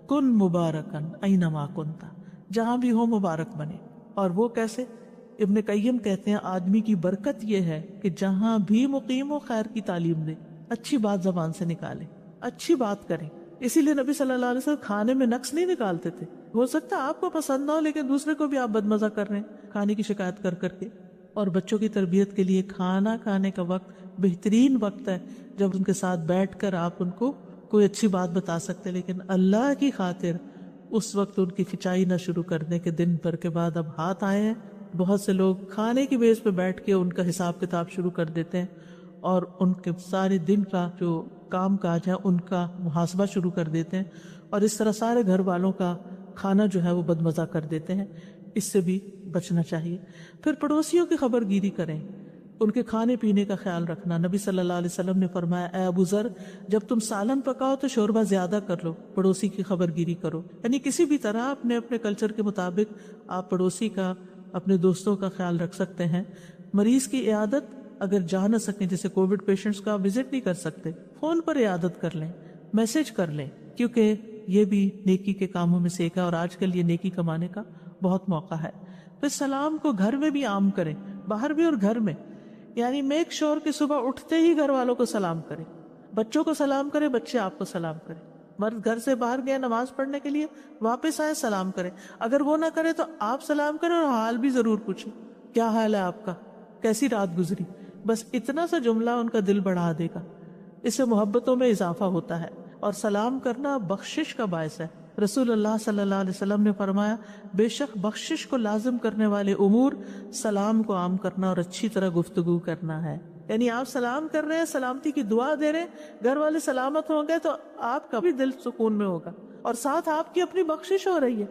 کن مبارکن اینما کنتا، جہاں بھی ہو مبارک بنے. اور وہ کیسے؟ ابن قیم کہتے ہیں آدمی کی برکت یہ ہے کہ جہاں بھی مقیم ہو خیر کی تعلیم دے، اچھی بات زبان سے نکالے، اچھی بات کریں. اسی لیے نبی صلی اللہ علیہ وسلم کھانے میں نقص نہیں نکالتے تھے. ہو سکتا ہے آپ کو پسند نہ ہو لیکن دوسرے کو بھی آپ بدمزہ کر رہے ہیں کھانے کی شکایت کر کر کے. اور بچوں کی تربیت کے لیے کھانا کھانے کا وقت بہترین وقت ہے جب ان کے ساتھ بیٹھ کر آپ ان کو کوئی اچھی بات بتا سکتے. لیکن اللہ کی خاطر اس وقت ان کی کھچائی نہ شروع کرنے کے دن بھر کے بعد اب ہاتھ آئے ہیں. بہت سے لوگ کھانے کی بیس پہ بیٹھ کے ان کا حساب کتاب شروع کر دیتے ہیں اور ان کے سارے دن کا جو کام کاج ہے ان کا محاسبہ شروع کر دیتے ہیں اور اس طرح سارے گھر والوں کا کھانا جو ہے وہ بدمزہ کر دیتے ہیں. اس سے بھی بچنا چاہیے. پھر پڑوسیوں کی خبر گیری کریں، ان کے کھانے پینے کا خیال رکھنا. نبی صلی اللہ علیہ وسلم نے فرمایا اے ابو ذر، جب تم سالن پکاؤ تو شوربہ زیادہ کر لو، پڑوسی کی خبر گیری کرو. یعنی کسی بھی طرح اپنے اپنے کلچر کے مطابق آپ پڑوسی کا، اپنے دوستوں کا خیال رکھ سکتے ہیں. مریض کی عیادت اگر جا نہ سکیں، جیسے کووڈ پیشنٹس کا آپ وزٹ نہیں کر سکتے، فون پر عیادت کر لیں، میسج کر لیں، کیونکہ یہ بھی نیکی کے کاموں میں سے ایک ہے اور آج کل یہ نیکی کمانے کا بہت موقع ہے. پھر سلام کو گھر میں بھی عام کریں، باہر بھی اور گھر میں. یعنی میک شور کہ صبح اٹھتے ہی گھر والوں کو سلام کریں، بچوں کو سلام کریں، بچے آپ کو سلام کریں. مرد گھر سے باہر گئے نماز پڑھنے کے لیے، واپس آئے سلام کریں. اگر وہ نہ کرے تو آپ سلام کریں اور حال بھی ضرور پوچھیں، کیا حال ہے آپ کا، کیسی رات گزری. بس اتنا سا جملہ ان کا دل بڑھا دے گا. اس سے محبتوں میں اضافہ ہوتا ہے اور سلام کرنا بخشش کا باعث ہے. رسول اللہ صلی اللہ علیہ وسلم نے فرمایا بے شک بخشش کو لازم کرنے والے امور سلام کو عام کرنا اور اچھی طرح گفتگو کرنا ہے. یعنی آپ سلام کر رہے ہیں، سلامتی کی دعا دے رہے ہیں، گھر والے سلامت ہوں گے تو آپ کا بھی دل سکون میں ہوگا اور ساتھ آپ کی اپنی بخشش ہو رہی ہے.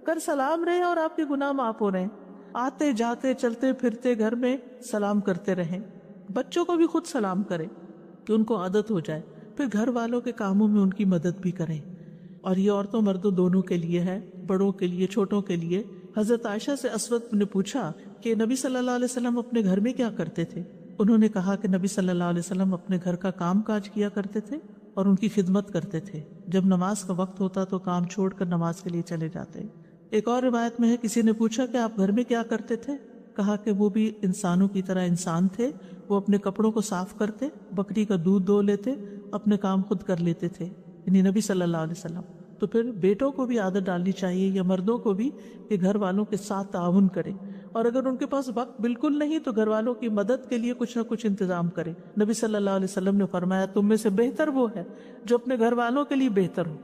کر سلام رہے اور آپ کے گناہ معاف ہو رہے ہیں. آتے جاتے چلتے پھرتے گھر میں سلام کرتے رہیں. بچوں کو بھی خود سلام کریں کہ ان کو عادت ہو جائے. پھر گھر والوں کے کاموں میں ان کی مدد بھی کریں. اور یہ عورتوں مردوں دونوں کے لیے ہے، بڑوں کے لیے چھوٹوں کے لیے. حضرت عائشہ سے اسود نے پوچھا کہ نبی صلی اللہ علیہ وسلم اپنے گھر میں کیا کرتے تھے؟ انہوں نے کہا کہ نبی صلی اللہ علیہ وسلم اپنے گھر کا کام کاج کیا کرتے تھے اور ان کی خدمت کرتے تھے. جب نماز کا وقت ہوتا تو کام چھوڑ کر نماز کے لیے چلے جاتے. ایک اور روایت میں ہے کسی نے پوچھا کہ آپ گھر میں کیا کرتے تھے؟ کہا کہ وہ بھی انسانوں کی طرح انسان تھے. وہ اپنے کپڑوں کو صاف کرتے، بکری کا دودھ دو لیتے، اپنے کام خود کر لیتے تھے، یعنی نبی صلی اللہ علیہ وسلم. تو پھر بیٹوں کو بھی عادت ڈالنی چاہیے یا مردوں کو بھی کہ گھر والوں کے ساتھ تعاون کریں. اور اگر ان کے پاس وقت بالکل نہیں تو گھر والوں کی مدد کے لیے کچھ نہ کچھ انتظام کریں. نبی صلی اللہ علیہ وسلم نے فرمایا تم میں سے بہتر وہ ہے جو اپنے گھر والوں کے لیے بہتر ہو،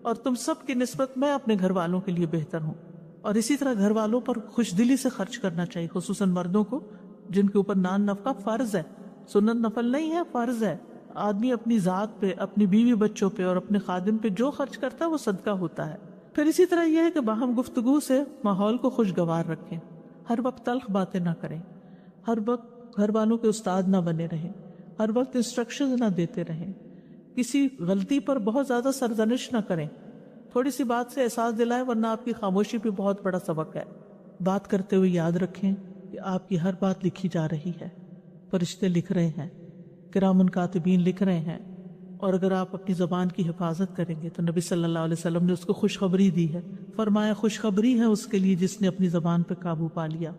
اور تم سب کی نسبت میں اپنے گھر والوں کے لیے بہتر ہوں. اور اسی طرح گھر والوں پر خوش دلی سے خرچ کرنا چاہیے، خصوصاً مردوں کو جن کے اوپر نان نفقہ فرض ہے، سنت نفل نہیں ہے، فرض ہے. آدمی اپنی ذات پہ، اپنی بیوی بچوں پہ اور اپنے خادم پہ جو خرچ کرتا ہے وہ صدقہ ہوتا ہے. پھر اسی طرح یہ ہے کہ باہم گفتگو سے ماحول کو خوشگوار رکھیں. ہر وقت تلخ باتیں نہ کریں، ہر وقت گھر والوں کے استاد نہ بنے رہیں، ہر وقت انسٹرکشنز نہ دیتے رہیں، کسی غلطی پر بہت زیادہ سرزنش نہ کریں. تھوڑی سی بات سے احساس دلائیں ورنہ آپ کی خاموشی بھی بہت بڑا سبق ہے. بات کرتے ہوئے یاد رکھیں کہ آپ کی ہر بات لکھی جا رہی ہے، فرشتے لکھ رہے ہیں، کرامن کاتبین لکھ رہے ہیں. اور اگر آپ اپنی زبان کی حفاظت کریں گے تو نبی صلی اللہ علیہ وسلم نے اس کو خوشخبری دی ہے. فرمایا خوشخبری ہے اس کے لیے جس نے اپنی زبان پہ قابو پا لیا.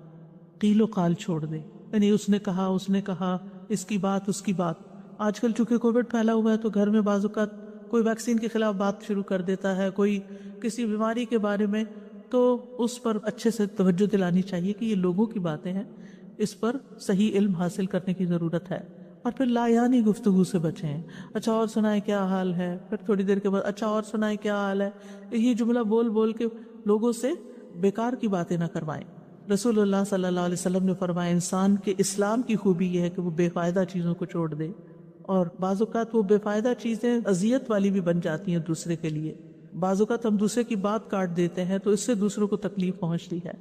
قیل و قال چھوڑ دے، یعنی اس نے کہا، اس کی بات اس کی بات. آج کل چونکہ کووڈ پھیلا ہوا ہے تو گھر میں بعض اوقات کوئی ویکسین کے خلاف بات شروع کر دیتا ہے، کوئی کسی بیماری کے بارے میں، تو اس پر اچھے سے توجہ دلانی چاہیے کہ یہ لوگوں کی باتیں ہیں، اس پر صحیح علم حاصل کرنے کی ضرورت ہے. اور پھر لایانی گفتگو سے بچیں. اچھا اور سنائیں کیا حال ہے، پھر تھوڑی دیر کے بعد اچھا اور سنائیں کیا حال ہے. یہ جملہ بول بول کے لوگوں سے بیکار کی باتیں نہ کروائیں. رسول اللہ صلی اللہ علیہ وسلم نے فرمایا انسان کے اسلام کی خوبی یہ ہے کہ وہ بے فائدہ چیزوں کو چھوڑ دے، اور بعض اوقات وہ بے فائدہ چیزیں اذیت والی بھی بن جاتی ہیں دوسرے کے لیے. بعض اوقات ہم دوسرے کی بات کاٹ دیتے ہیں تو اس سے دوسروں کو تکلیف پہنچتی ہے.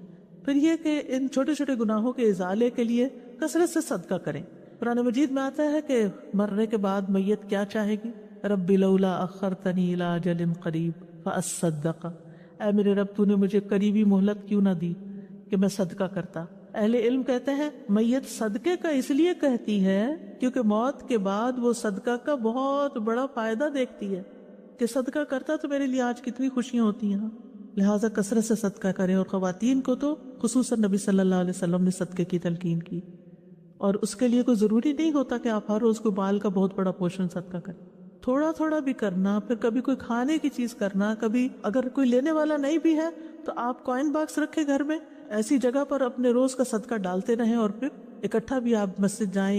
پھر یہ کہ ان چھوٹے چھوٹے گناہوں کے ازالے کے لیے کثرت سے صدقہ کریں. قرآن مجید میں آتا ہے کہ مرنے کے بعد میت کیا چاہے گی؟ رب لولا اخرتنی الی اجل قریب فاصدق، اے میرے رب تو نے مجھے قریبی مہلت کیوں نہ دی کہ میں صدقہ کرتا. اہل علم کہتے ہیں میت صدقے کا اس لیے کہتی ہے کیونکہ موت کے بعد وہ صدقہ کا بہت بڑا فائدہ دیکھتی ہے. کہ صدقہ کرتا تو میرے لیے آج کتنی خوشیاں ہوتی ہیں. لہٰذا کثرت سے صدقہ کریں، اور خواتین کو تو خصوصاً نبی صلی اللہ علیہ وسلم نے صدقے کی تلقین کی. اور اس کے لیے کوئی ضروری نہیں ہوتا کہ آپ ہر روز کوئی مال کا بہت بڑا پورشن صدقہ کریں. تھوڑا تھوڑا بھی کرنا، پھر کبھی کوئی کھانے کی چیز کرنا، کبھی اگر کوئی لینے والا نہیں بھی ہے تو آپ کوائن باکس رکھے گھر میں، ایسی جگہ پر اپنے روز کا صدقہ ڈالتے رہیں، اور پھر اکٹھا بھی آپ مسجد جائیں